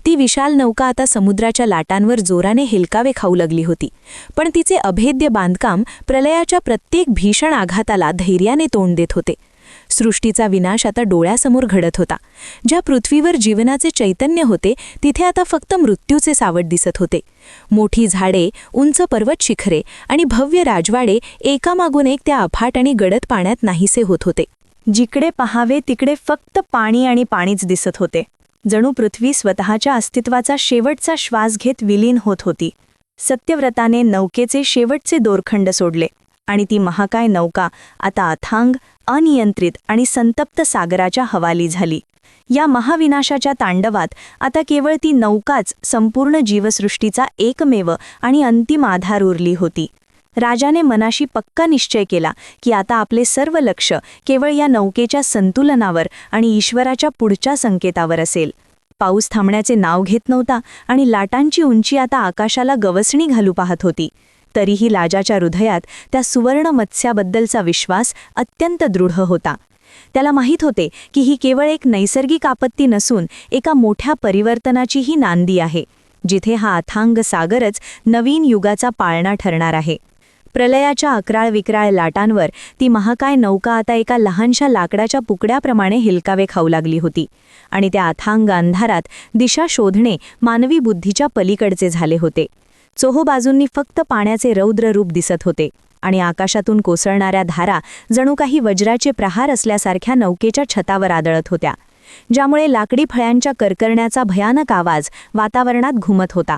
S3: ती विशाल नौका आता समुद्राच्या लाटांवर जोराने हेलकावे खाऊ लागली होती, पण तिचे अभेद्य बांधकाम प्रलयाच्या प्रत्येक भीषण आघाताला धैर्याने तोंड देत होते. सृष्टीचा विनाश आता डोळ्यासमोर घडत होता. ज्या पृथ्वीवर जीवनाचे चैतन्य होते तिथे आता फक्त मृत्यूचे सावट दिसत होते. मोठी झाडे, उंच पर्वत शिखरे आणि भव्य राजवाडे एकामागून एक त्या अफाट आणि गडद पाण्यात नाहीसे होत होते. जिकडे पहावे तिकडे फक्त पाणी आणि पाणीच दिसत होते. जणू पृथ्वी स्वतःच्या अस्तित्वाचा शेवटचा श्वास घेत विलीन होत होती. सत्यव्रताने नौकेचे शेवटचे दोरखंड सोडले आणि ती महाकाय नौका आता अथांग, अनियंत्रित आणि संतप्त सागराच्या हवाली झाली. या महाविनाशाच्या तांडवात आता केवळ ती नौकाच संपूर्ण जीवसृष्टीचा एकमेव आणि अंतिम आधार उरली होती. राजाने मनाशी पक्का निश्चय केला की आता आपले सर्व लक्ष केवळ या नौकेच्या संतुलनावर आणि ईश्वराच्या पुढच्या संकेतावर असेल. पाऊस थांबण्याचे नाव घेत नव्हता आणि लाटांची उंची आता आकाशाला गवसणी घालू पाहत होती. तरीही राजाच्या हृदयात त्या सुवर्ण मत्स्याबद्दलचा विश्वास अत्यंत दृढ होता. त्याला माहीत होते की ही केवळ एक नैसर्गिक आपत्ती नसून एका मोठ्या परिवर्तनाचीही नांदी आहे, जिथे हा अथांग सागरच नवीन युगाचा पाळणा ठरणार आहे. प्रलयाच्या अकराळ विक्राळ लाटांवर ती महाकाय नौका आता एका लहानशा लाकडाच्या पुकड्याप्रमाणे हिलकावे खाऊ लागली होती आणि त्या अथांग अंधारात दिशा शोधणे मानवी बुद्धीच्या पलीकडचे झाले होते. चोहोबाजूंनी फक्त पाण्याचे रौद्र रूप दिसत होते आणि आकाशातून कोसळणाऱ्या धारा जणू काही वज्राचे प्रहार असल्यासारख्या नौकेच्या छतावर आदळत होत्या, ज्यामुळे लाकडी फळ्यांच्या करकरण्याचा भयानक आवाज वातावरणात घुमत होता.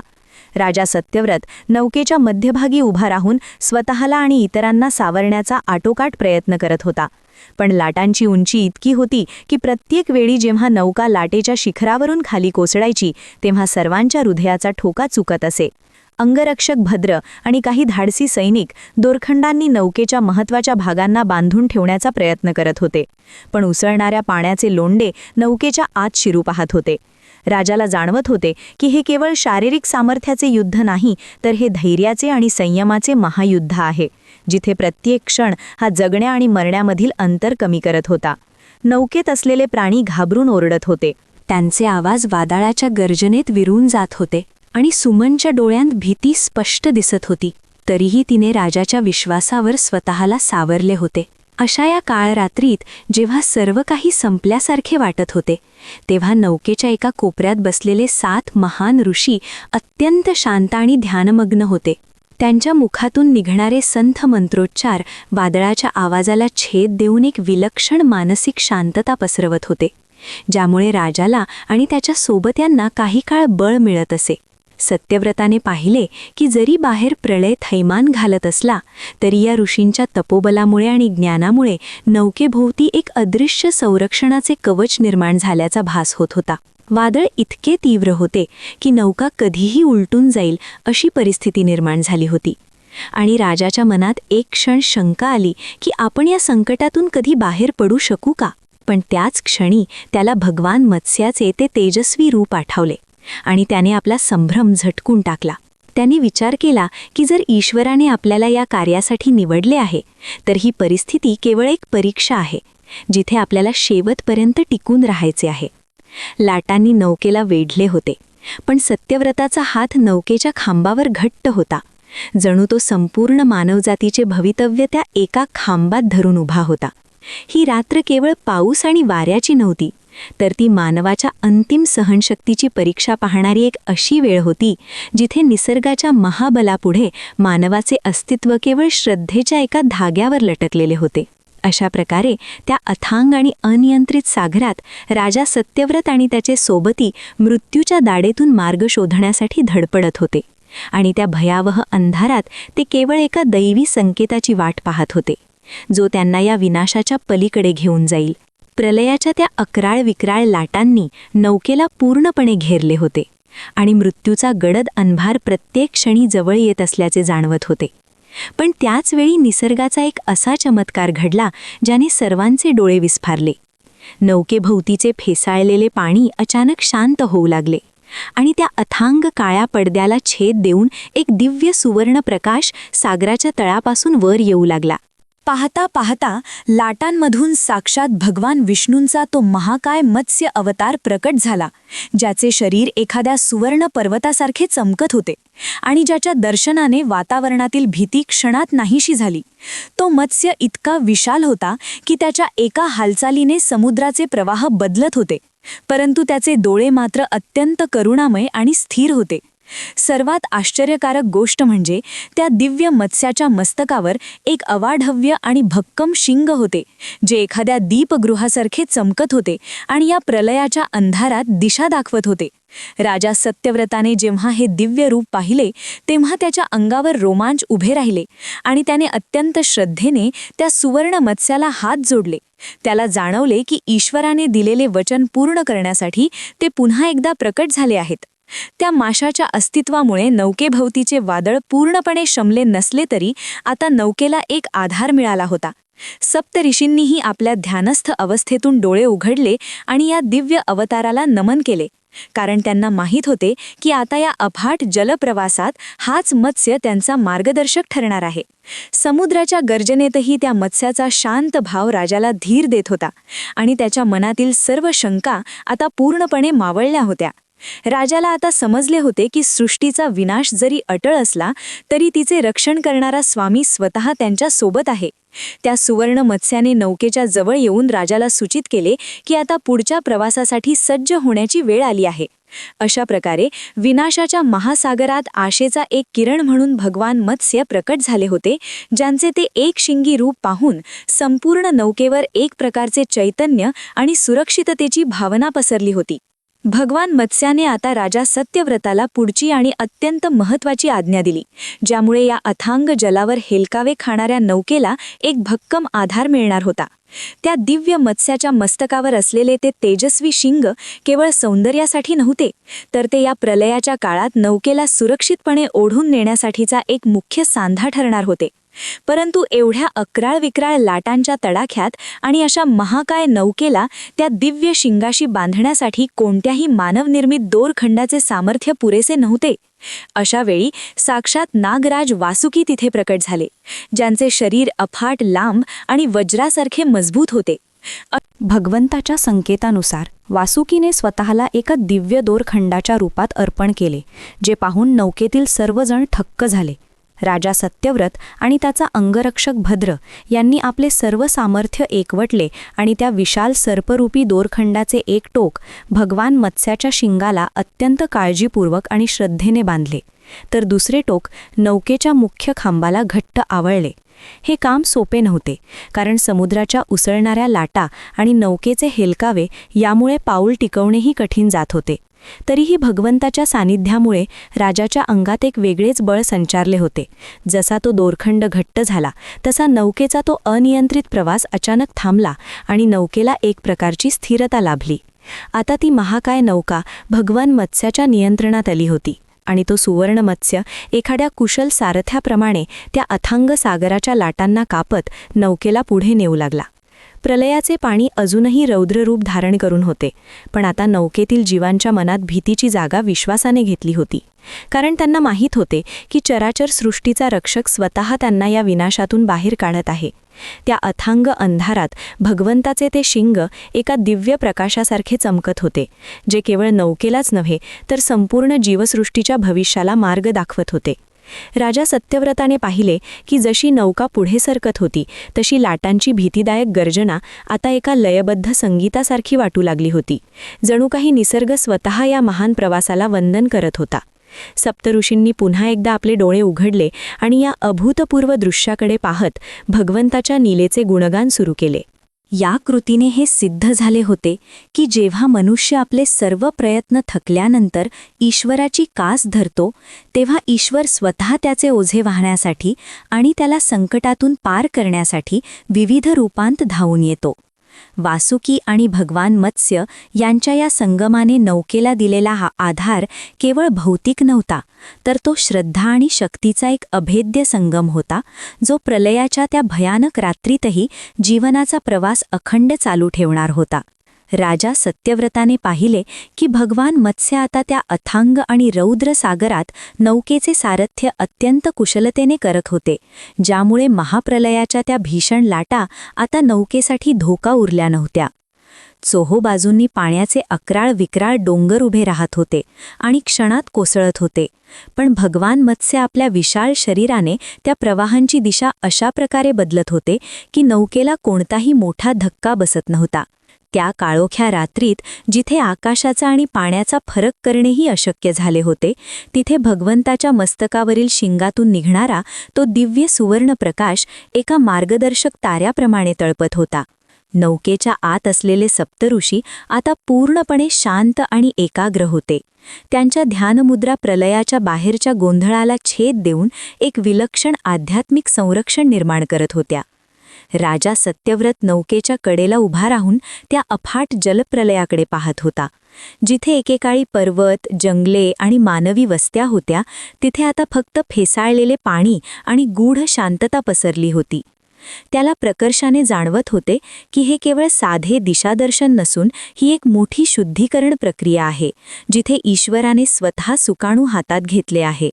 S3: राजा सत्यव्रत नौकेच्या मध्यभागी उभा राहून स्वतःला आणि इतरांना सावरण्याचा आटोकाट प्रयत्न करत होता. पण लाटांची उंची इतकी होती की प्रत्येक वेळी जेव्हा नौका लाटेच्या शिखरावरून खाली कोसळायची तेव्हा सर्वांच्या हृदयाचा ठोका चुकत असे. अंगरक्षक भद्र आणि काही धाडसी सैनिक दोरखंडांनी नौकेच्या महत्त्वाच्या भागांना बांधून ठेवण्याचा प्रयत्न करत होते, पण उसळणाऱ्या पाण्याचे लोंढे नौकेच्या आत शिरू पाहत होते. राजाला जाणवत होते की हे केवळ शारीरिक सामर्थ्याचे युद्ध नाही, तर हे धैर्याचे आणि संयमाचे महायुद्ध आहे, जिथे प्रत्येक क्षण हा जगण्या आणि मरण्यामधील अंतर कमी करत होता. नौकेत असलेले प्राणी घाबरून ओरडत होते. त्यांचे आवाज वादळाच्या गर्जनेत विरून जात होते आणि सुमनच्या डोळ्यांत भीती स्पष्ट दिसत होती. तरीही तिने राजाच्या विश्वासावर स्वतःला सावरले होते. अशा या काळरात्रीत जेव्हा सर्व काही संपल्यासारखे वाटत होते, तेव्हा नौकेच्या एका कोपऱ्यात बसलेले 7 महान ऋषी अत्यंत शांत आणि ध्यानमग्न होते. त्यांच्या मुखातून निघणारे संथ मंत्रोच्चार वादळाच्या आवाजाला छेद देऊन एक विलक्षण मानसिक शांतता पसरवत होते, ज्यामुळे राजाला आणि त्याच्या सोबत्यांना काही काळ बळ मिळत असे. सत्यव्रताने पाहिले की जरी बाहेर प्रलय थैमान घालत असला तरी या ऋषींच्या तपोबलामुळे आणि ज्ञानामुळे नौकेभोवती एक अदृश्य संरक्षणाचे कवच निर्माण झाल्याचा भास होत होता. वादळ इतके तीव्र होते की नौका कधीही उलटून जाईल अशी परिस्थिती निर्माण झाली होती आणि राजाच्या मनात एक क्षण शंका आली की आपण या संकटातून कधी बाहेर पडू शकू का. पण त्याच क्षणी त्याला भगवान मत्स्याचे ते तेजस्वी रूप आठवले आणि त्याने आपला संभ्रम झटकून टाकला. त्यांनी विचार केला की जर ईश्वराने आपल्याला या कार्यासाठी निवडले आहे तर ही परिस्थिती केवळ एक परीक्षा आहे, जिथे आपल्याला शेवटपर्यंत टिकून राहायचे आहे. लाटांनी नौकेला वेढले होते, पण सत्यव्रताचा हात नौकेच्या खांबावर घट्ट होता, जणू तो संपूर्ण मानवजातीचे भवितव्य त्या एका खांबात धरून उभा होता. ही रात्र केवळ पाऊस आणि वाऱ्याची नव्हती, तर ती मानवाच्या अंतिम सहनशक्तीची परीक्षा पाहणारी एक अशी वेळ होती जिथे निसर्गाच्या महाबलापुढे मानवाचे अस्तित्व केवळ श्रद्धेच्या एका धाग्यावर लटकलेले होते. अशा प्रकारे त्या अथांग आणि अनियंत्रित सागरात राजा सत्यव्रत आणि त्याचे सोबती मृत्यूच्या दाढेतून मार्ग शोधण्यासाठी धडपडत होते आणि त्या भयावह अंधारात ते केवळ एका दैवी संकेताची वाट पाहत होते, जो त्यांना या विनाशाच्या पलीकडे घेऊन जाईल. प्रलयाच्या त्या अकराळ विक्राळ लाटांनी नौकेला पूर्णपणे घेरले होते आणि मृत्यूचा गडद अंधार प्रत्येक क्षणी जवळ येत असल्याचे जाणवत होते. पण त्याच वेळी निसर्गाचा एक असा चमत्कार घडला ज्याने सर्वांचे डोळे विस्फारले. नौकेभोवतीचे फेसाळलेले पाणी अचानक शांत होऊ लागले आणि त्या अथांग काळ्या पडद्याला छेद देऊन एक दिव्य सुवर्ण प्रकाश सागराच्या तळापासून वर येऊ लागला. पाहता पाहता लाटांमधून साक्षात भगवान विष्णूंचा तो महाकाय मत्स्य अवतार प्रकट झाला, ज्याचे शरीर एखाद्या सुवर्ण पर्वतासारखे चमकत होते आणि ज्याच्या दर्शनाने वातावरणातील भीती क्षणात नाहीशी झाली. तो मत्स्य इतका विशाल होता की त्याच्या एका हालचालीने समुद्राचे प्रवाह बदलत होते, परंतु त्याचे डोळे मात्र अत्यंत करुणामय आणि स्थिर होते. सर्वात आश्चर्यकारक गोष्ट म्हणजे त्या दिव्य मत्स्याच्या मस्तकावर एक अवाढव्य आणि भक्कम शिंग होते, जे एखाद्या दीपगृहासारखे चमकत होते आणि या प्रलयाच्या अंधारात दिशा दाखवत होते. राजा सत्यव्रताने जेव्हा हे दिव्य रूप पाहिले तेव्हा त्याच्या अंगावर रोमांच उभे राहिले आणि त्याने अत्यंत श्रद्धेने त्या सुवर्ण मत्स्याला हात जोडले. त्याला जाणवले की ईश्वराने दिलेले वचन पूर्ण करण्यासाठी ते पुन्हा एकदा प्रकट झाले आहेत. त्या माशाच्या अस्तित्वामुळे नौकेभोवतीचे वादळ पूर्णपणे शमले नसले तरी आता नौकेला एक आधार मिळाला होता. सप्तऋषींनीही आपल्या ध्यानस्थ अवस्थेतून डोळे उघडले आणि या दिव्य अवताराला नमन केले, कारण त्यांना माहीत होते की आता या अफाट जलप्रवासात हाच मत्स्य त्यांचा मार्गदर्शक ठरणार आहे. समुद्राच्या गर्जनेतही त्या मत्स्याचा शांत भाव राजाला धीर देत होता आणि त्याच्या मनातील सर्व शंका आता पूर्णपणे मावळल्या होत्या. राजाला आता समजले होते की सृष्टीचा विनाश जरी अटळ असला तरी तिचे रक्षण करणारा स्वामी स्वतः त्यांच्या सोबत आहे. त्या सुवर्ण मत्स्याने नौकेच्या जवळ येऊन राजाला सूचित केले की आता पुढच्या प्रवासासाठी सज्ज होण्याची वेळ आली आहे. अशा प्रकारे विनाशाच्या महासागरात आशेचा एक किरण म्हणून भगवान मत्स्य प्रकट झाले होते, ज्यांचे ते एक शिंगी रूप पाहून संपूर्ण नौकेवर एक प्रकारचे चैतन्य आणि सुरक्षिततेची भावना पसरली होती. भगवान मत्स्याने आता राजा सत्यव्रताला पुढची आणि अत्यंत महत्त्वाची आज्ञा दिली, ज्यामुळे या अथांग जलावर हेलकावे खाणाऱ्या नौकेला एक भक्कम आधार मिळणार होता. त्या दिव्य मत्स्याच्या मस्तकावर असलेले ते तेजस्वी शिंग केवळ सौंदर्यासाठी नव्हते, तर ते या प्रलयाच्या काळात नौकेला सुरक्षितपणे ओढून नेण्यासाठीचा एक मुख्य सांधा ठरणार होते. परंतु एवढ्या अक्राळ विक्राळ लाटांच्या तडाख्यात आणि अशा महाकाय नौकेला त्या दिव्य शिंगाशी बांधण्यासाठी कोणत्याही मानवनिर्मित दोरखंडाचे सामर्थ्य पुरेसे नव्हते. अशा वेळी साक्षात नागराज वासुकी तिथे प्रकट झाले, ज्यांचे शरीर अफाट लांब आणि वज्रासारखे मजबूत होते.
S4: भगवंताच्या संकेतानुसार वासुकीने स्वतःला एका दिव्य दोरखंडाच्या रूपात अर्पण केले, जे पाहून नौकेतील सर्वजण थक्क झाले. राजा सत्यव्रत आणि त्याचा अंगरक्षक भद्र यांनी आपले सर्व सामर्थ्य एकवटले आणि त्या विशाल सर्परूपी दोरखंडाचे एक टोक भगवान मत्स्याच्या शिंगाला अत्यंत काळजीपूर्वक आणि श्रद्धेने बांधले, तर दुसरे टोक नौकेच्या मुख्य खांबाला घट्ट आवळले. हे काम सोपे नव्हते, कारण समुद्राच्या उसळणाऱ्या लाटा आणि नौकेचे हेलकावे यामुळे पाऊल टिकवणेही कठीण जात होते. तरीही भगवंताच्या सानिध्यामुळे राजाच्या अंगात एक वेगळेच बळ संचारले होते. जसा तो दोरखंड घट्ट झाला तसा नौकेचा तो अनियंत्रित प्रवास अचानक थांबला आणि नौकेला एक प्रकारची स्थिरता लाभली. आता ती महाकाय नौका भगवान मत्स्याच्या नियंत्रणात आली होती आणि तो सुवर्ण मत्स्य एखाद्या कुशल सारथ्याप्रमाणे त्या अथांग सागराच्या लाटांना कापत नौकेला पुढे नेऊ लागला. प्रलयाचे पाणी अजूनही रौद्ररूप धारण करून होते, पण आता नौकेतील जीवांच्या मनात भीतीची जागा विश्वासाने घेतली होती, कारण त्यांना माहीत होते की चराचर सृष्टीचा रक्षक स्वतः त्यांना या विनाशातून बाहेर काढत आहे. त्या अथांग अंधारात भगवंताचे ते शिंग एका दिव्य प्रकाशासारखे चमकत होते, जे केवळ नौकेलाच नव्हे तर संपूर्ण जीवसृष्टीच्या भविष्याला मार्ग दाखवत होते. राजा सत्यव्रताने पाहिले की जशी नौका पुढे सरकत होती तशी लाटांची भीतीदायक गर्जना आता एका लयबद्ध संगीतासारखी वाटू लागली होती, जणू काही निसर्ग स्वतः या महान प्रवासाला वंदन करत होता. सप्तऋषींनी पुन्हा एकदा आपले डोळे उघडले आणि या अभूतपूर्व दृश्याकडे पाहत भगवंताच्या लीलेचे गुणगान सुरू केले.
S3: या कृतीने हे सिद्ध झाले होते की जेव्हा मनुष्य आपले सर्व प्रयत्न थकल्यानंतर ईश्वराची कास धरतो, तेव्हा ईश्वर स्वतः त्याचे ओझे वाहण्यासाठी आणि त्याला संकटातून पार करण्यासाठी विविध रूपांत धावून येतो. वासुकी आणि भगवान मत्स्य यांच्या या संगमाने नौकेला दिलेला हा आधार केवळ भौतिक नव्हता, तर तो श्रद्धा आणि शक्तीचा एक अभेद्य संगम होता, जो प्रलयाच्या त्या भयानक रात्रीतही जीवनाचा प्रवास अखंड चालू ठेवणार होता. राजा सत्यव्रताने पाहिले की भगवान मत्स्य आता त्या अथांग आणि रौद्र सागरात नौकेचे सारथ्य अत्यंत कुशलतेने करत होते, ज्यामुळे महाप्रलयाच्या त्या भीषण लाटा आता नौकेसाठी धोका उरल्या नव्हत्या. चोहोबाजूंनी पाण्याचे अक्राळ विक्राळ डोंगर उभे राहत होते आणि क्षणात कोसळत होते, पण भगवान मत्स्य आपल्या विशाल शरीराने त्या प्रवाहांची दिशा अशा प्रकारे बदलत होते की नौकेला कोणताही मोठा धक्का बसत नव्हता. त्या काळोख्या रात्रीत जिथे आकाशाचा आणि पाण्याचा फरक करणेही अशक्य झाले होते, तिथे भगवंताच्या मस्तकावरील शिंगातून निघणारा तो दिव्य सुवर्ण प्रकाश एका मार्गदर्शक ताऱ्याप्रमाणे तळपत होता. नौकेच्या आत असलेले सप्तऋषी आता पूर्णपणे शांत आणि एकाग्र होते. त्यांच्या ध्यानमुद्रा प्रलयाच्या बाहेरच्या गोंधळाला छेद देऊन एक विलक्षण आध्यात्मिक संरक्षण निर्माण करत होत्या. राजा सत्यव्रत नौकेच्या कडेला उभा राहून त्या अफाट जलप्रलयाकडे पाहत होता. जिथे एकेकाळी पर्वत, जंगले आणि मानवी वस्त्या होत्या, तिथे आता फक्त फेसाळलेले पाणी आणि गूढ शांतता पसरली होती. त्याला प्रकर्षाने जाणवत होते की हे केवळ साधे दिशादर्शन नसून ही एक मोठी शुद्धीकरण प्रक्रिया आहे, जिथे ईश्वराने स्वतः सुकाणू हातात घेतले आहे.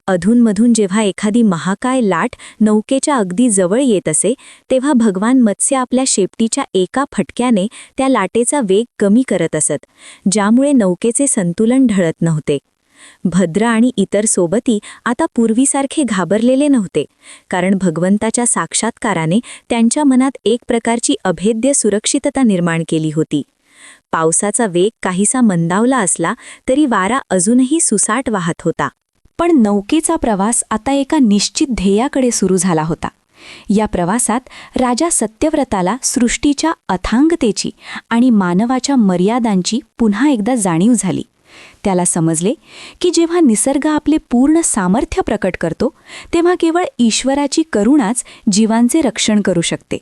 S3: अधूनमधून जेव्हा एखादी महाकाय लाट नौकेच्या अगदी जवळ येत असे, तेव्हा भगवान मत्स्य आपल्या शेपटीच्या एका फटक्याने त्या लाटेचा वेग कमी करत असत, ज्यामुळे नौकेचे संतुलन ढळत नव्हते. भद्र आणि इतर सोबती आता पूर्वीसारखे घाबरलेले नव्हते, कारण भगवंताच्या साक्षात्काराने त्यांच्या मनात एक प्रकारची अभेद्य सुरक्षितता निर्माण केली होती. पावसाचा वेग काहीसा मंदावला असला तरी वारा अजूनही सुसाट वाहत होता.
S4: पण नौकेचा प्रवास आता एका निश्चित ध्येयाकडे सुरू झाला होता. या प्रवासात राजा सत्यव्रताला सृष्टीच्या अथांगतेची आणि मानवाच्या मर्यादांची पुन्हा एकदा जाणीव झाली. त्याला समजले की जेव्हा निसर्ग आपले पूर्ण सामर्थ्य प्रकट करतो, तेव्हा केवळ ईश्वराची करुणाच जीवांचे रक्षण करू शकते.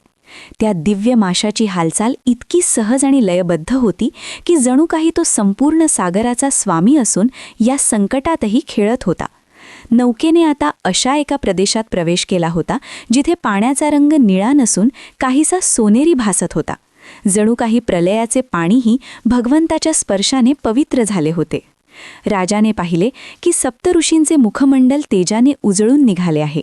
S4: त्या दिव्य माशाची हालचाल इतकी सहज आणि लयबद्ध होती की जणू काही तो संपूर्ण सागराचा स्वामी असून या संकटातही खेळत होता. नौकेने आता अशा एका प्रदेशात प्रवेश केला होता जिथे पाण्याचा रंग निळा नसून काहीसा सोनेरी भासत होता. जणू काही प्रलयाचे पाणीही भगवंताच्या स्पर्शाने पवित्र झाले होते. राजाने पाहिले की सप्तऋषींचे मुखमंडल तेजाने उजळून निघाले आहे,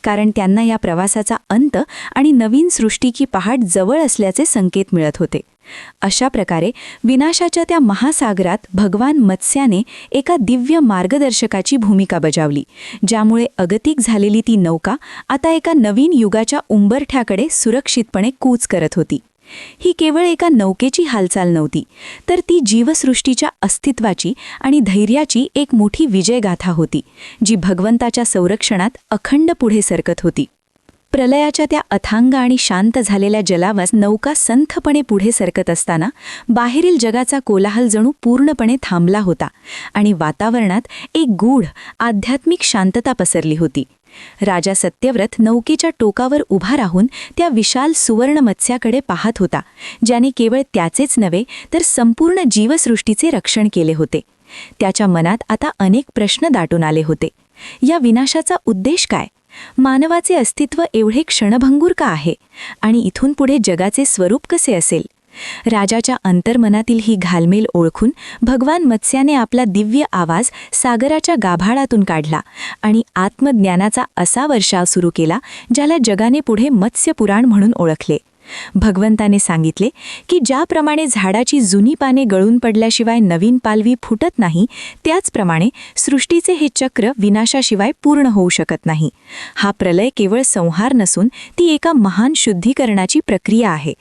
S4: कारण त्यांना या प्रवासाचा अंत आणि नवीन सृष्टीची पहाट जवळ असल्याचे संकेत मिळत होते. अशा प्रकारे विनाशाच्या त्या महासागरात भगवान मत्स्याने एका दिव्य मार्गदर्शकाची भूमिका बजावली, ज्यामुळे अगतिक झालेली ती नौका आता एका नवीन युगाच्या उंबरठ्याकडे सुरक्षितपणे कूच करत होती. ही केवळ एका नौकेची हालचाल नव्हती, तर ती जीवसृष्टीच्या अस्तित्वाची आणि धैर्याची एक मोठी विजयगाथा होती, जी भगवंताच्या संरक्षणात अखंड पुढे सरकत होती. प्रलयाच्या त्या अथांग आणि शांत झालेल्या जलावर नौका संथपणे पुढे सरकत असताना बाहेरील जगाचा कोलाहल जणू पूर्णपणे थांबला होता आणि वातावरणात एक गूढ आध्यात्मिक शांतता पसरली होती. राजा सत्यव्रत नौकेच्या टोकावर उभा राहून त्या विशाल सुवर्ण मत्स्याकडे पाहत होता, ज्याने केवळ त्याचेच नव्हे तर संपूर्ण जीवसृष्टीचे रक्षण केले होते. त्याच्या मनात आता अनेक प्रश्न दाटून आले होते. या विनाशाचा उद्देश काय? मानवाचे अस्तित्व एवढे क्षणभंगूर का आहे? आणि इथून पुढे जगाचे स्वरूप कसे असेल? राजाच्या अंतर्मनातील ही घालमेल ओळखून भगवान मत्स्याने आपला दिव्य आवाज सागराच्या गाभाळातून काढला आणि आत्मज्ञानाचा असा वर्षाव सुरू केला, ज्याला जगाने पुढे मत्स्यपुराण म्हणून ओळखले. भगवंताने सांगितले की ज्याप्रमाणे झाडाची जुनी पाने गळून पडल्याशिवाय नवीन पालवी फुटत नाही, त्याचप्रमाणे सृष्टीचे हे चक्र विनाशाशिवाय पूर्ण होऊ शकत नाही. हा प्रलय केवळ संहार नसून ती एका महान शुद्धीकरणाची प्रक्रिया आहे.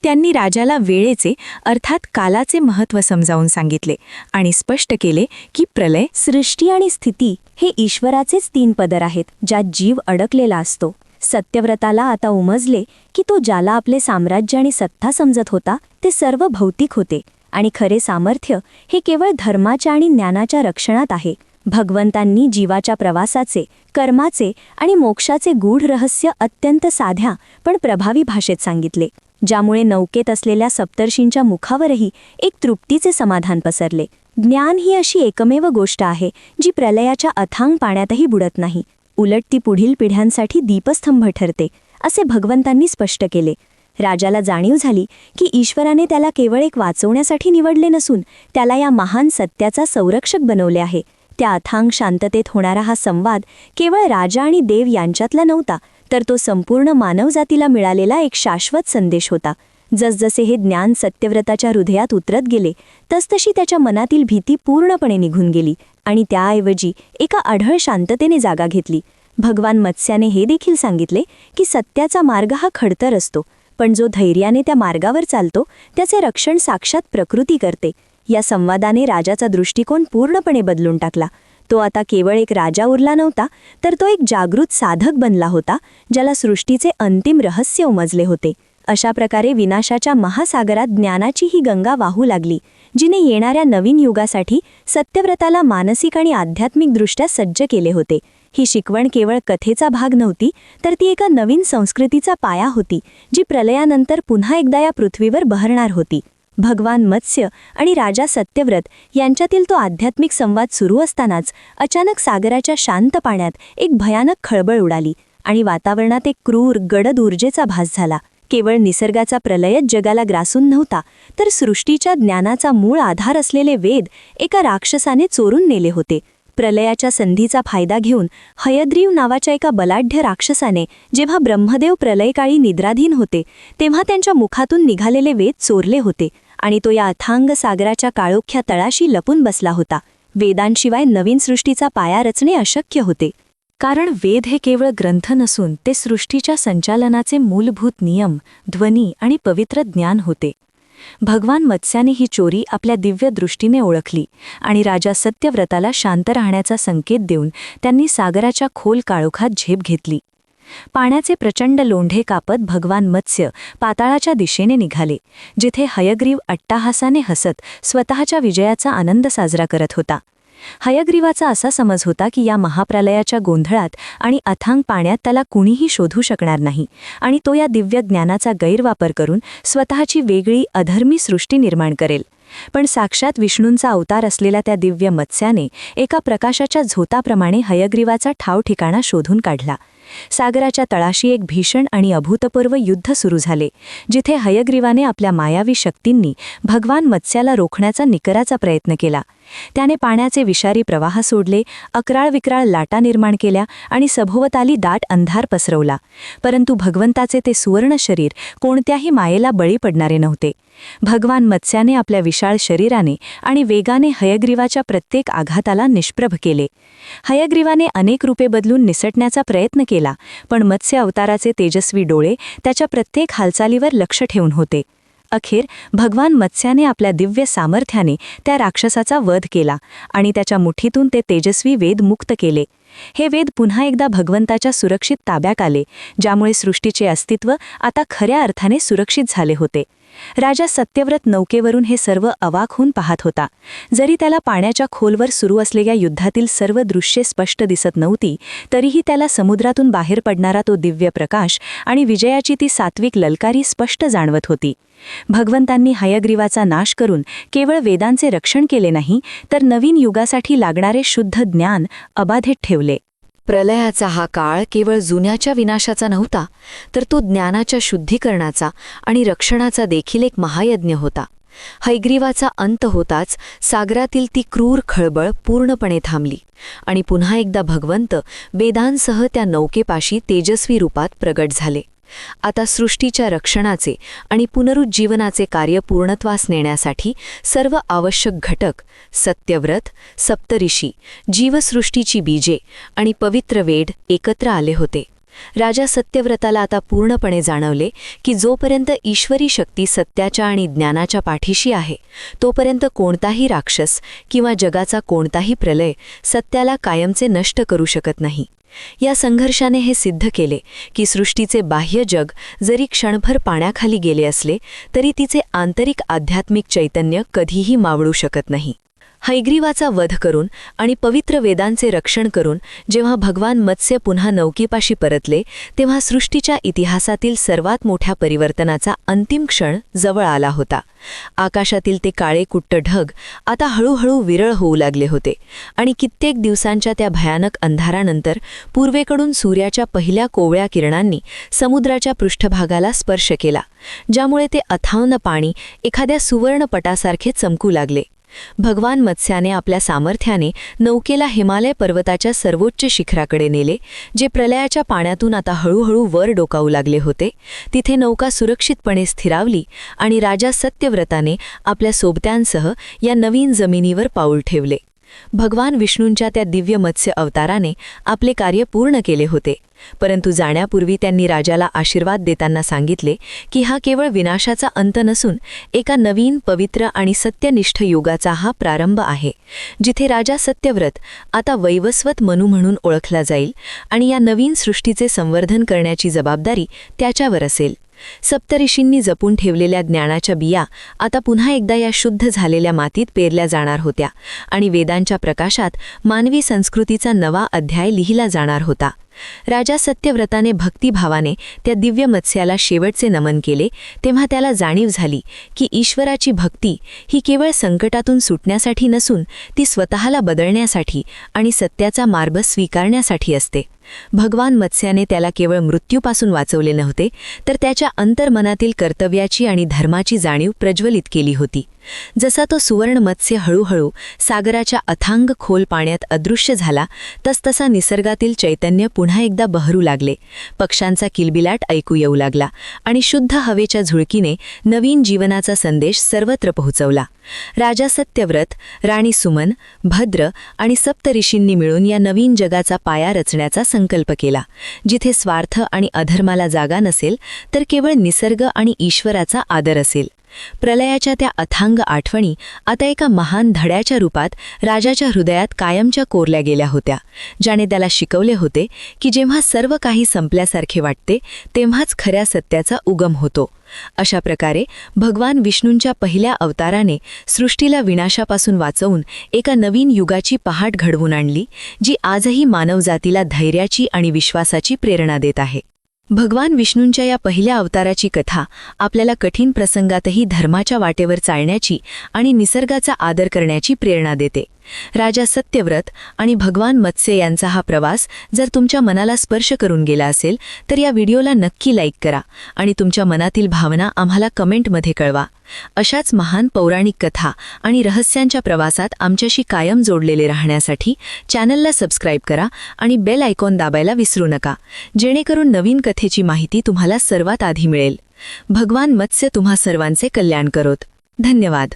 S4: त्यांनी राजाला वेळेचे अर्थात कालाचे महत्त्व समजावून सांगितले आणि स्पष्ट केले की प्रलय,
S3: सृष्टी आणि स्थिती हे ईश्वराचेच 3 पदर आहेत, ज्यात जीव अडकलेला असतो. सत्यव्रताला आता उमजले की तो ज्याला आपले साम्राज्य आणि सत्ता समजत होता ते सर्व भौतिक होते आणि खरे सामर्थ्य हे केवळ धर्माच्या आणि ज्ञानाच्या रक्षणात आहे. भगवंतांनी जीवाच्या प्रवासाचे, कर्माचे आणि मोक्षाचे गूढ रहस्य अत्यंत साध्या पण प्रभावी भाषेत सांगितले, ज्यामुळे नौकेत असलेल्या सप्तर्षींच्या मुखावरही एक तृप्तीचे समाधान पसरले. ज्ञान ही अशी एकमेव गोष्ट आहे जी प्रलयाच्या अथांग पाण्यातही बुडत नाही, उलट ती पुढील पिढ्यांसाठी दीपस्तंभ ठरते, असे भगवंतांनी स्पष्ट केले. राजाला जाणीव झाली की ईश्वराने त्याला केवळ एक वाचवण्यासाठी निवडले नसून त्याला या महान सत्याचा संरक्षक बनवले आहे. त्या अथांग शांततेत होणारा हा संवाद केवळ राजा आणि देव यांच्यातला नव्हता, तर तो संपूर्ण मानवजातीला मिळालेला एक शाश्वत संदेश होता. जसजसे हे ज्ञान सत्यव्रताच्या हृदयात उतरत गेले तसतशी त्याच्या मनातील भीती पूर्णपणे निघून गेली आणि त्याऐवजी एका अढळ शांततेने जागा घेतली. भगवान मत्स्याने हे देखील सांगितले की सत्याचा मार्ग हा खडतर असतो, पण जो धैर्याने त्या मार्गावर चालतो त्याचे रक्षण साक्षात प्रकृती करते. या संवादाने राजाचा दृष्टिकोन पूर्णपणे बदलून टाकला. तो आता केवळ एक राजा उरला नव्हता, तर तो एक जागृत साधक बनला होता, ज्याला सृष्टीचे अंतिम रहस्य उमजले होते. अशा प्रकारे विनाशाच्या महासागरात ज्ञानाची ही गंगा वाहू लागली, जिने येणाऱ्या नवीन युगासाठी सत्यव्रताला मानसिक आणि आध्यात्मिकदृष्ट्या सज्ज केले होते. ही शिकवण केवळ कथेचा भाग नव्हती, तर ती एका नवीन संस्कृतीचा पाया होती, जी प्रलयानंतर पुन्हा एकदा या पृथ्वीवर बहरणार होती. भगवान मत्स्य आणि राजा सत्यव्रत यांच्यातील तो आध्यात्मिक संवाद सुरू असतानाच अचानक सागराच्या शांत पाण्यात एक भयानक खळबळ उडाली आणि वातावरणात एक क्रूर गडद ऊर्जेचा भास झाला. केवळ निसर्गाचा प्रलयच जगाला ग्रासून नव्हता, तर सृष्टीच्या ज्ञानाचा मूळ आधार असलेले वेद एका राक्षसाने चोरून नेले होते. प्रलयाच्या संधीचा फायदा घेऊन हयग्रीव नावाच्या एका बलाढ्य राक्षसाने जेव्हा ब्रह्मदेव प्रलयकाळी निद्राधीन होते तेव्हा त्यांच्या मुखातून निघालेले वेद चोरले होते आणि तो या अथांग सागराच्या काळोख्या तळाशी लपून बसला होता. वेदांशिवाय नवीन सृष्टीचा पाया रचणे अशक्य होते.
S1: कारण वेद हे केवळ ग्रंथ नसून ते सृष्टीच्या संचालनाचे मूलभूत नियम, ध्वनी आणि पवित्र ज्ञान होते. भगवान मत्स्याने ही चोरी आपल्या दिव्य दृष्टीने ओळखली आणि राजा सत्यव्रताला शांत राहण्याचा संकेत देऊन त्यांनी सागराच्या खोल काळोखात झेप घेतली. पाण्याचे प्रचंड लोंढे कापत भगवान मत्स्य पाताळाच्या दिशेने निघाले, जिथे हयग्रीव अट्टाहासाने हसत स्वतःच्या विजयाचा आनंद साजरा करत होता. हयग्रीवाचा असा समज होता की या महाप्रलयाच्या गोंधळात आणि अथांग पाण्यात त्याला कुणीही शोधू शकणार नाही आणि तो या दिव्य ज्ञानाचा गैरवापर करून स्वतःची वेगळी अधर्मी सृष्टी निर्माण करेल. पण साक्षात विष्णूंचा अवतार असलेल्या त्या दिव्य मत्स्याने एका प्रकाशाच्या झोताप्रमाणे हयग्रीवाचा ठाव ठिकाणा शोधून काढला. सागराच्या तळाशी एक भीषण आणि अभूतपूर्व युद्ध सुरू झाले, जिथे हयग्रीवाने आपल्या मायावी शक्तींनी भगवान मत्स्याला रोखण्याचा निकराचा प्रयत्न केला. त्याने पाण्याचे विषारी प्रवाह सोडले, अकराळ विक्राळ लाटा निर्माण केल्या आणि सभोवताली दाट अंधार पसरवला. परंतु भगवंताचे ते सुवर्ण शरीर कोणत्याही मायेला बळी पडणारे नव्हते. भगवान मत्स्याने आपल्या विशाळ शरीराने आणि वेगाने हयग्रीवाच्या प्रत्येक आघाताला निष्प्रभ केले. हयग्रीवाने अनेक रूपे बदलून निसटण्याचा प्रयत्न केला, पण मत्स्य अवताराचे तेजस्वी डोळे त्याच्या प्रत्येक हालचालीवर लक्ष ठेवून होते. अखेर भगवान मत्स्याने आपल्या दिव्य सामर्थ्याने त्या राक्षसाचा वध केला आणि त्याच्या मुठीतून ते तेजस्वी वेद मुक्त केले. हे वेद पुन्हा एकदा भगवंताच्या सुरक्षित ताब्यात आले, ज्यामुळे सृष्टीचे अस्तित्व आता खऱ्या अर्थाने सुरक्षित झाले होते. राजा सत्यव्रत नौकेवरून हे सर्व अवाक होऊन पाहत होता. जरी त्याला पाण्याच्या खोलवर सुरू असलेल्या युद्धातील सर्व दृश्ये स्पष्ट दिसत नव्हती, तरीही त्याला समुद्रातून बाहेर पडणारा तो दिव्य प्रकाश आणि विजयाची ती सात्विक ललकारी स्पष्ट जाणवत होती. भगवंतांनी हयग्रीवाचा नाश करून केवळ वेदांचे रक्षण केले नाही, तर नवीन युगासाठी लागणारे शुद्ध ज्ञान अबाधित ठेवले.
S5: प्रलयाचा हा काळ केवळ जुन्याच्या विनाशाचा नव्हता, तर तो ज्ञानाच्या शुद्धीकरणाचा आणि रक्षणाचा देखील एक महायज्ञ होता. हयग्रीवाचा अंत होताच सागरातील ती क्रूर खळबळ पूर्णपणे थांबली आणि पुन्हा एकदा भगवंत वेदांसह त्या नौकेपाशी तेजस्वी रूपात प्रगट झाले. आता सृष्टीच्या रक्षणाचे आणि पुनरुज्जीवनाचे कार्य पूर्णत्वास नेण्यासाठी सर्व आवश्यक घटक सत्यव्रत, सप्तऋषी, जीवसृष्टीची बीजे आणि पवित्र वेद एकत्र आले होते. राजा सत्यव्रताला आता पूर्णपणे जाणवले की जोपर्यंत ईश्वरी शक्ती सत्याच्या आणि ज्ञानाच्या पाठीशी आहे, तोपर्यंत कोणताही राक्षस किंवा जगाचा कोणताही प्रलय सत्याला कायमचे नष्ट करू शकत नाही. या संघर्षाने हे सिद्ध केले की सृष्टीचे बाह्य जग जरी क्षणभर पाण्याखाली गेले असले तरी तिचे आंतरिक आध्यात्मिक चैतन्य कधीही मावळू शकत नाही. हैग्रीवाचा वध करून आणि पवित्र वेदांचे रक्षण करून जेव्हा भगवान मत्स्य पुन्हा नौकेपाशी परतले तेव्हा सृष्टीच्या इतिहासातील सर्वात मोठ्या परिवर्तनाचा अंतिम क्षण जवळ आला होता. आकाशातील ते काळे कुट्ट ढग आता हळूहळू विरळ होऊ लागले होते आणि कित्येक दिवसांच्या त्या भयानक अंधारानंतर पूर्वेकडून सूर्याच्या पहिल्या कोवळ्या किरणांनी समुद्राच्या पृष्ठभागाला स्पर्श केला, ज्यामुळे ते अथांग पाणी एखाद्या सुवर्णपटासारखे चमकू लागले. भगवान मत्स्याने आपल्या सामर्थ्याने नौकेला हिमालय पर्वताच्या सर्वोच्च शिखराकडे नेले, जे प्रलयाच्या पाण्यातून आता हळूहळू वर डोकावू लागले होते. तिथे नौका सुरक्षितपणे स्थिरावली आणि राजा सत्यव्रताने आपल्या सोबत्यांसह या नवीन जमिनीवर पाऊल ठेवले. भगवान विष्णूंच्या त्या दिव्य मत्स्य अवताराने आपले कार्य पूर्ण केले होते, परंतु जाण्यापूर्वी त्यांनी राजाला आशीर्वाद देताना सांगितले की हा केवळ विनाशाचा अंत नसून एका नवीन पवित्र आणि सत्यनिष्ठ युगाचा हा प्रारंभ आहे, जिथे राजा सत्यव्रत आता वैवस्वत मनू म्हणून ओळखला जाईल आणि या नवीन सृष्टीचे संवर्धन करण्याची जबाबदारी त्याच्यावर असेल. सप्तऋषींनी जपून ठेवलेल्या ज्ञानाच्या बिया आता पुन्हा एकदा या शुद्ध झालेल्या मातीत पेरल्या जाणार होत्या आणि वेदांच्या प्रकाशात मानवी संस्कृतीचा नवा अध्याय लिहिला जाणार होता. राजा सत्यव्रताने भक्तिभावाने त्या दिव्य मत्स्याला शेवटचे नमन केले तेव्हा त्याला जाणीव झाली की ईश्वराची भक्ती ही केवळ संकटातून सुटण्यासाठी नसून ती स्वतःला बदलण्यासाठी आणि सत्याचा मार्ग स्वीकारण्यासाठी असते. भगवान मत्स्याने त्याला केवळ मृत्यूपासून वाचवले नव्हते, तर त्याच्या अंतर्मनातील कर्तव्याची आणि धर्माची जाणीव प्रज्वलित केली होती. जसा तो सुवर्ण मत्स्य हळूहळू सागराच्या अथांग खोल पाण्यात अदृश्य झाला, तसतसा निसर्गातील चैतन्य पुन्हा एकदा बहरू लागले. पक्ष्यांचा किलबिलाट ऐकू येऊ लागला आणि शुद्ध हवेच्या झुळकीने नवीन जीवनाचा संदेश सर्वत्र पोहोचवला. राजा सत्यव्रत, राणी सुमन, भद्र आणि सप्तऋषींनी मिळून या नवीन जगाचा पाया रचण्याचा संकल्प केला, जिथे स्वार्थ आणि अधर्माला जागा नसेल, तर केवळ निसर्ग आणि ईश्वराचा आदर असेल. प्रलयाच्या त्या अथांग आठवणी आता एका महान धड्याच्या रूपात राजाच्या हृदयात कायमच्या कोरल्या गेल्या होत्या, ज्याने त्याला शिकवले होते की जेव्हा सर्व काही संपल्यासारखे वाटते तेव्हाच खऱ्या सत्याचा उगम होतो. अशा प्रकारे भगवान विष्णूंच्या पहिल्या अवताराने सृष्टीला विनाशापासून वाचवून एका नवीन युगाची पहाट घडवून आणली, जी आजही मानवजातीला धैर्याची आणि विश्वासाची प्रेरणा देत आहे. भगवान विष्णूंच्या या पहिल्या अवताराची कथा आपल्याला कठीण प्रसंगातही धर्माच्या वाटेवर चालण्याची आणि निसर्गाचा आदर करण्याची प्रेरणा देते. राजा सत्यव्रत आणि भगवान मत्स्य यांचा हा प्रवास जर तुमच्या मनाला स्पर्श करून गेला असेल तर या व्हिडिओला नक्की लाईक करा आणि तुमच्या मनातील भावना आम्हाला कमेंटमध्ये कळवा. अशाच महान पौराणिक कथा आणि रहस्यांच्या प्रवासात आमच्याशी कायम जोडलेले राहण्यासाठी चॅनलला सबस्क्राईब करा आणि बेल आयकॉन दाबायला विसरू नका, जेणेकरून नवीन कथेची माहिती तुम्हाला सर्वात आधी मिळेल. भगवान मत्स्य तुम्हा सर्वांचे कल्याण करोत. धन्यवाद.